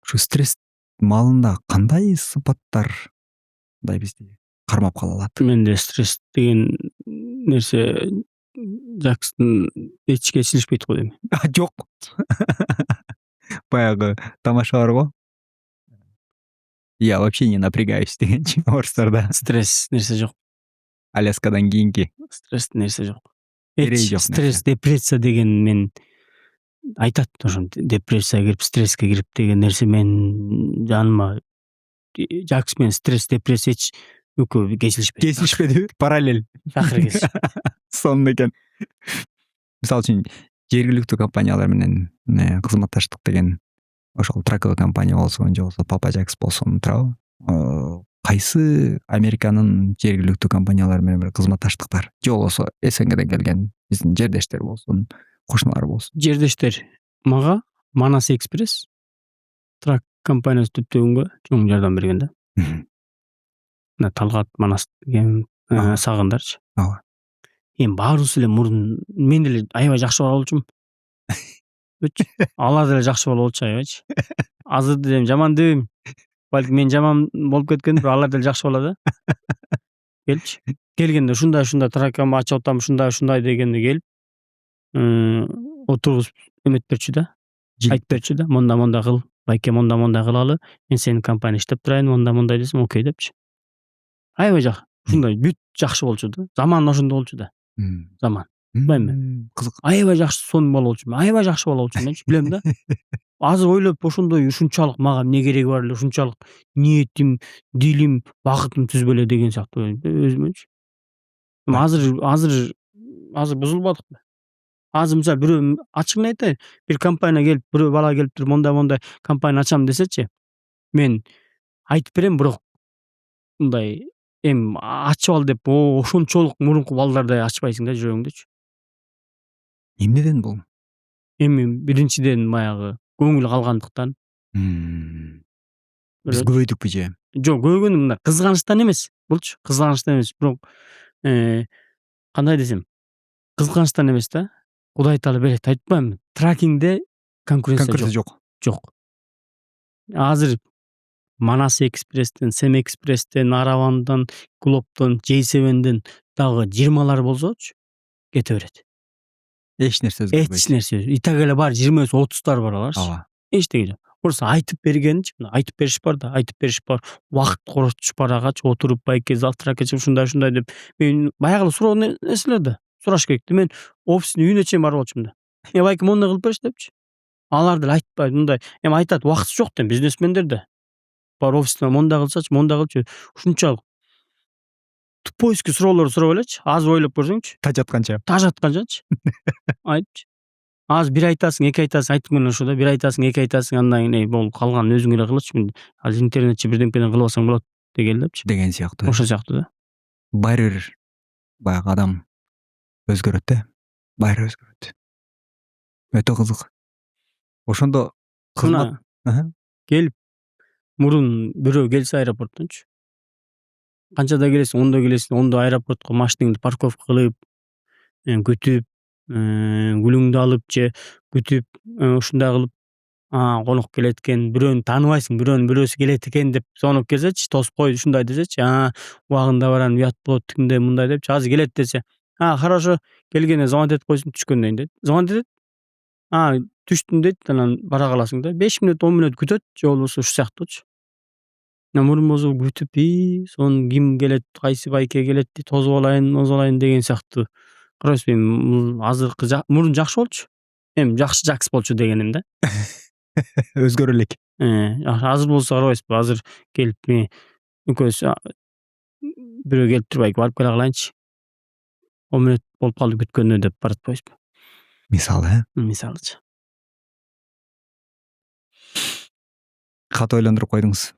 Ушу стресс маалында кандай сыпаттар бизди кармап кала алат? Менде стресс деген нерсе Жакстын эчке сиңишпейт го дейм. Жок. Баягы тамаша барго. Я вообще не напрягаюсь дегенчи орустарда. Стресс нерсе жок. Аляскадан кийинки. Стресс нерсе жок. Стресс, депрессия деген мен айтат, ошо депрессияга кирип, стресске кирип деген нерсе мен жаныма Жакс менен стресс, депрессия экөө кесилишпеди? Параллель. Такыр кесиш. Сонун экен. Мисалы үчүн жергиликтүү компаниялар менен кызматташтык деген ошол траковый компания болсун же болбосо Papa John's болсун туурабы, кайсы Американын жергиликтүү компаниялары менен бир кызматташтык бар же болбосо СНГден келген биздин жердештер болсун, кошуналар болсун? Жердештер мага Манас Экспресс трак компаниясы түптөгөнгө чоң жардам берген да. Мына Талгат Манас деген сагындарчы. Ооба. Эми баарыбыз эле мурун мен деле аябай жакшы бала болчумун. Алар деле жакшы бала болчу аябайчы. Азыр деле жаман дебейм. Балки мен жаман болуп кеткендир, алар деле жакшы бала да. Келипчи. Келгенде ушундай тракам ачып атам, ушундай дегенде келип, отургузуп эметип берчү да. Айтып берчү да, монда кыл, байке монда кылалы, мен сенин компанияда иштеп турайын, мондай десем, окей депчи. Аябай жакшы. Ушундай бүт жакшы болчу да. Заман ошондой болчу да. Заман. Билбейм мен. Кызык. Аябай жакшы сонун бала болчумун. Аябай жакшы бала болчумун менчи, билем да. Азыр ойлоп ошондой ушунчалык мага эмне кереги бар эле, ушунчалык ниетим, дилим, бакытым түзбө эле деген сыяктуу өзүмөнчү. Азыр бузулбадыкпы? Азыр мисалы бирөө ачыгын айтайын, бир компания келип, бирөө бала келип туруп мондай компания ачам десечи, мен айтып берем, бирок мындай эми ачып ал деп ошончолук мурунку балдардай ачпайсың да жүрөгүңдөчү. Эмнеден бул? Эми биринчиден баягы көңүл калгандыктан. Биз көбөйдүкпү же? Жок, көбөйгөнү мындай кызганычтан эмес. Булчу кызганычтан эмес, бирок кандай десем, кызганычтан эмес да. Кудай таала берет, айтып атпаймынбы? Тракингде конкуренция жок. Жок. Азыр Манас Экспресстен, Сэм Экспресстен, Аравандан, Глобтон, J7ден дагы 20лар болсочу, кете берет. Эч нерсе өзгөрбөйт. Эч нерсе. Итак эле бар 20 30тар бар аларчы. Ооба. Эчтеге жок. Просто айтып бергенчи, айтып бериш бар да, айтып бериш бар. Убакыт коротуш бар агачы, отуруп байке завтрак ичип ушундай деп. Мен баягы суроо нерселер да. Сураш керек да. Мен офистин үйүнө чейин барып алчумун да. Байке мондай кылып берчи депчи. Алар деле айтпайт мындай. Эми айтат, убакыты жок да, бизнесмендер да. Бар офистен мондай кылчу, ушунчалык тупойский суроолорду сурап элечи. Азыр ойлоп көрсөңчү. Таж атканчачы. Айтчы. Азыр бир айтасың, эки айтасың, айткан ошо да, бир айтасың, эки айтасың, андан кийин болуп калганын өзүң эле кылчы. Азыр интернетчи бирдемпени кылып алсаң болот деген депчи. Деген сыяктуу. Ошол сыяктуу да. Баары бир баягы адам өзгөрөт да. Баары өзгөрөт. Өтө кызык. Ошондо кызмат келип мурун бирөө келсе аэропорттончу. Канчада келесиң, ондо аэропортко машинеңди парковка кылып, күтүп, гүлүңдү алып же күтүп, ушундай кылып, конок келет экен, бирөөнү тааныбайсың, бирөөсү келет экен деп сонуп келсечи, тосуп коюп ушундай десечи, убагында барам, уят болот, тигиндей мындай депчи. Азыр келет десе, хорошо, келгенде звонить этип койсуң, түшкөндөн дейт. Звонить этет. Түштүм дейт, анан бара каласың да. 5 мүнөт, 10 мүнөт күтөт, же болбосо ушу сыяктуучу. Мурун болсо күтүп, сонун ким келет, кайсы байке келет, тосуп алайын деген сыяктуу. Карабайсызбы, азыркы мурун жакшы болчу. Эми жакшы болчу дегеним да. Өзгөрө элек. Азыр болсо карабайсызбы, азыр келип экөөбүз бирөө келип туруп барып келе калайынчы. 10 мүнөт болуп калды күткөнүнө деп баратпайбызбы? Мисалы, Мисалычы. катуу ойлондуруп койдуңуз.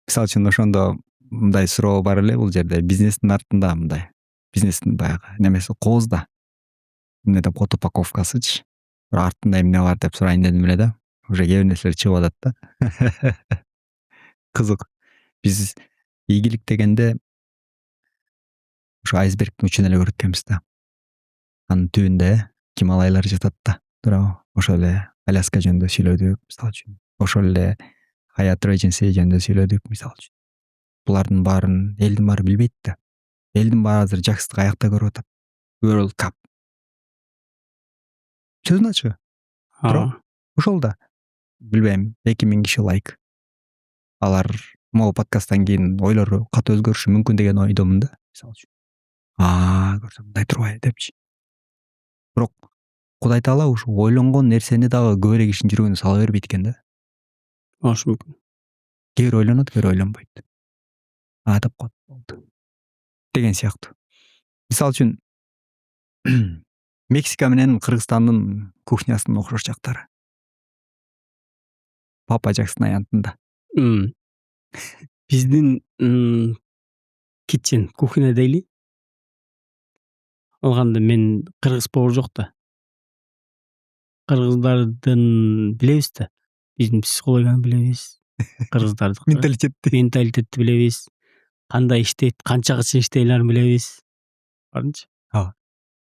Мисалы үчүн ошондо мындай суроо бар эле бул жерде, бизнестин артында мындай. Бизнестин баягы немеси коозда. Эмне деп коет, упаковкасычы. Бир артында эмне бар деп сурайын дедим эле да. Уже кээ бир нерселер чыгып атат да. Кызык. Биз ийгилик дегенде ушу айсбергдин учун эле көрөт экенбиз да. Анын түбүндө Гималайлар жатат да. Туурабы? Ошол эле Аляска жөнүндө сүйлөдүк, мисалы үчүн. Ошол эле Hyatt Regency жөнүндө сүйлөдүк, мисалы үчүн. Булардын баарын элдин баары билбейт да. Элдин баары азыр жакшысты аякта көрүп атат. World Cup. Сөзүн ачы. Ошол да. Билбейм, 2000 киши лайк. Алар могу подкасттан кийин ойлору катуу өзгөрүшү мүмкүн деген ойдомун да, мисалы үчүн. Көрсөм мындай турбайбы депчи. Бирок Кудай таала ушу ойлонгон нерсени дагы көбүрөөк кишинин жүрөгүнө сала бербейт экен да. Болушу мүмкүн. Кээ бир ойлонот, кээ бир ойлонбойт. Деп коет болду. Деген сыяктуу. Мисалы үчүн Мексика менен Кыргызстандын кухнясынын окшош жактары. Папа Джексон аянтында. Биздин kitchen кухня дейли. Алганда мен кыргыз повар жок да. Кыргыздардын билебиз да. Биздин психологияны билебиз. Кыргыздардыкы. Менталитетти билебиз. Кандай иштейт, канчагача иштейлерин билебиз. Бардынчы.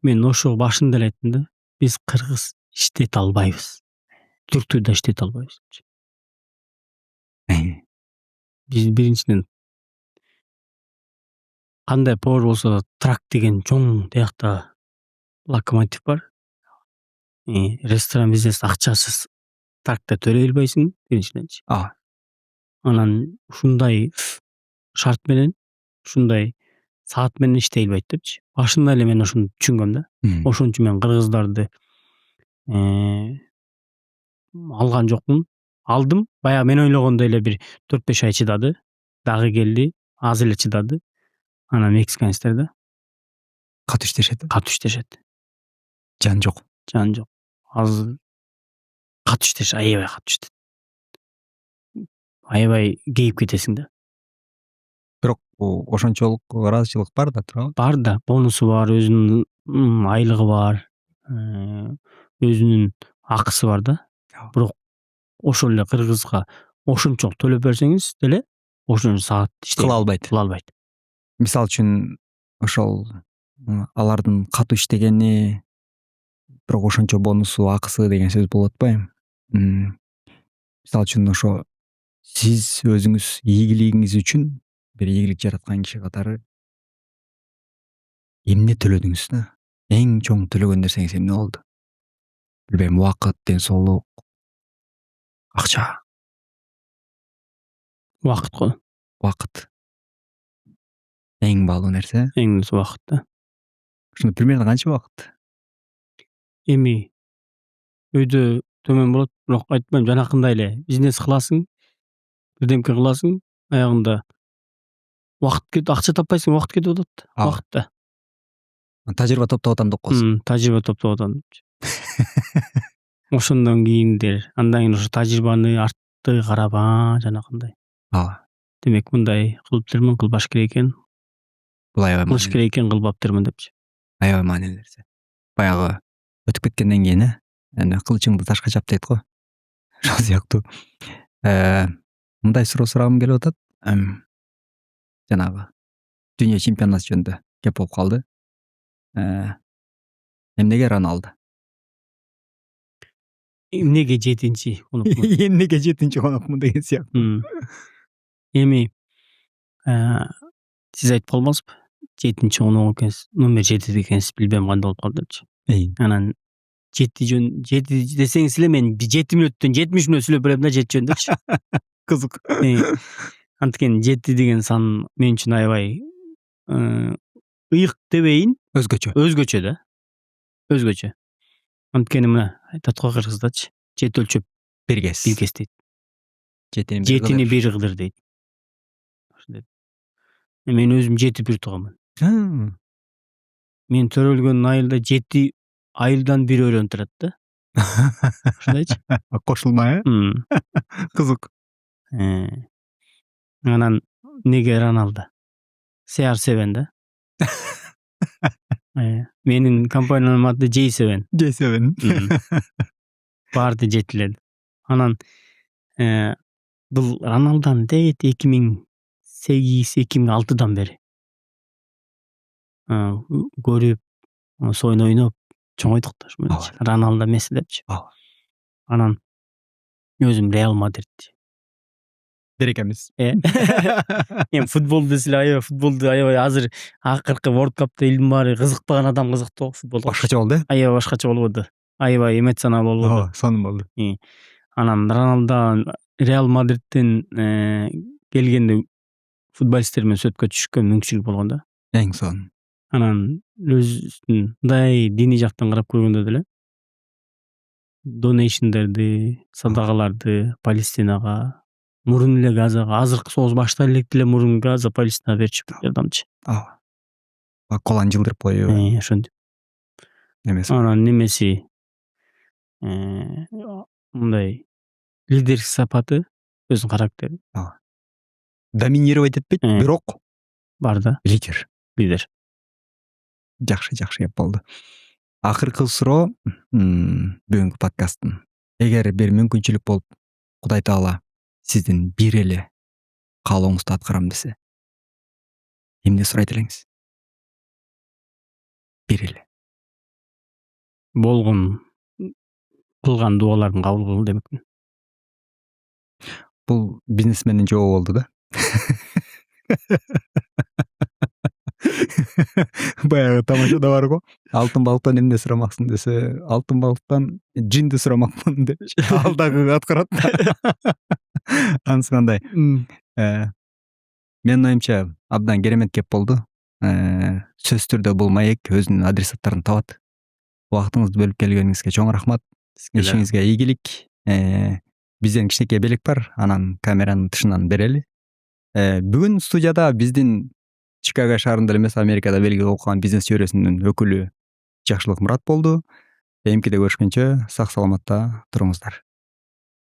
Мен ошо башында эле айттым да. Биз кыргыз иштете албайбыз. Түрктөр да иштете албайбыз. Биз биринчиден кандай повар болсо да трак деген чоң таякта локомотив бар. Ресторан бизнес акчасыз тракта төлөй албайсың биринчиденчи. Анан ушундай шарт менен, ушундай саат менен иштей албайт депчи. Башында эле мен ошону түшүнгөм да. Ошон үчүн мен кыргыздарды алган жокмун. Алдым. Баягы мен ойлогондой эле бир 4-5 ай чыдады. Дагы келди. Аз эле чыдады. Анан мексиканецтер да Катуу иштешет. Жан жок. Азыр катуу иштешет, аябай катуу иштешет. Аябай кейип кетесиң да. Бирок ошончолук ыраазычылык бар да, туурабы? Бар да, бонусу бар, өзүнүн айлыгы бар, өзүнүн акысы бар да. Бирок ошол эле кыргызга ошончолук төлөп берсеңиз деле ошончо саат Кыла албайт. Мисалы үчүн ошол алардын катуу иштегени, бирок ошончо бонусу, акысы деген сөз болуп атпайбы? Мисалы үчүн ошо сиз өзүңүз ийгилигиңиз үчүн бир ийгилик жараткан киши катары эмне төлөдүңүз да? Эң чоң төлөгөн нерсеңиз эмне болду? Билбейм, убакыт, ден соолук, акча. Убакыт го. Убакыт. Эң баалуу нерсе. Эң убакыт да. Ошондо примерно канча убакыт? Эми өйдө төмөн болот, бирок айтпайм, жанакындай эле бизнес кыласың, бирдемке кыласың, аягында убакыт акча таппайсың, убакыт кетип атат. Убакыт да. Тажрыйба топтоп атам деп коесуң. Тажрыйба топтоп атам депчи. Ошондон кийиндер, андан кийин ошо тажрыйбаны артты карап, жанакындай. Демек мындай кылыптырмын, кылбаш керек экен. Бул аябай кылыш керек экен, кылбаптырмын депчи. Аябай маанилүү нерсе. Баягы өтүп кеткенден кийин, кылычыңды ташка чап дейт го. Ошол сыяктуу. Мындай суроо сурагым келип атат. Жанагы дүйнө чемпионаты жөнүндө кеп болуп калды. Эмнеге Роналду? Эмнеге 7-конокмун? Эмнеге 7-конокмун деген сыяктуу. Эми сиз айтып калбаңызбы? 7-конок экенсиз, номер 7 экенсиз, билбейм кандай болуп калды депчи. Анан 7 десеңиз эле мен 7 мүнөттөн 70 мүнөт сүйлөп берем да 7 жөнүндөчү. Кызык. Анткени 7 деген сан мен үчүн аябай ыйык дебейин, өзгөчө да. Өзгөчө. Анткени мына айтат го кыргыздачы, 7 өлчөп биргес дейт. 7-ни 1 кылдыр дейт. Мен өзүм 7-1 туганмын. Мен төрөлгөн айылда 7 айылдан 1 өрөөн турат да. Ошондойчу. Кошулма, Кызык. Анан неге Роналду? CR7 да. Менин компаниянын аты J7. Баарды жетилет. Анан бул Роналдуны дейт 2008-2006 бери. Көрүп, союн ойноп чоңойдук да ошо. Роналду эмес депчи. Анан өзүм Реал Мадрид. Берекемиз. Эми футбол деселе, футболду аябай азыр акыркы World Cup'та элдин баары кызыкпаган адам кызыктуу футболго. Башкача болду, Аябай башкача болбоду. Аябай эмоционал болбоду. Сонун болду. Анан Роналду Реал Мадридтен келгенде футболисттер менен сөткө түшкөн мүмкүнчүлүк болгон да. Эң сонун. Анан өзүнүн мындай диний жактан карап көргөндө деле донейшндерди, садакаларды Палестинага, мурун эле Газага, азыркы согуш башталып элек деле мурун Газа, Палестинага берчү адамчы. Колан жылдырып коюп. Ошентип. Эмес. Анан немеси мындай лидерский сапаты, өзүнүн характери доминировать этпейт, бирок бар да, лидер. Жакшы кеп болду. Акыркы суроо бүгүнкү подкасттын. Эгер бир мүмкүнчүлүк болуп, Кудай Таала сиздин бир эле каалооңузду аткарам десе, эмне сурайт элеңиз? Бир эле. Болгон кылган дубалардын кабыл кылгын демекмин. Бул бизнесмендин жообу болду да. Баягы тамашада бар го. Алтын балыктан эмне сурамаксың десе, алтын балыктан жинди сурамакмын деп. Ал дагы аткарат. Анысы кандай? Менин оюмча абдан керемет кеп болду. Сөзсүз түрдө бул маек өзүнүн адресаттарын табат. Убактыңызды бөлүп келгениңизге чоң рахмат. Ишиңизге ийгилик. Бизден кичинекей белек бар, анан камеранын тышынан берели. Бүгүн студияда биздин Чикаго шаарында эмес, Америкада белгилүү окуган бизнес чөйрөсүнүн өкүлү Жакшылык Мурат болду. Эмкиде көрүшкөнчө сак саламатта туруңуздар.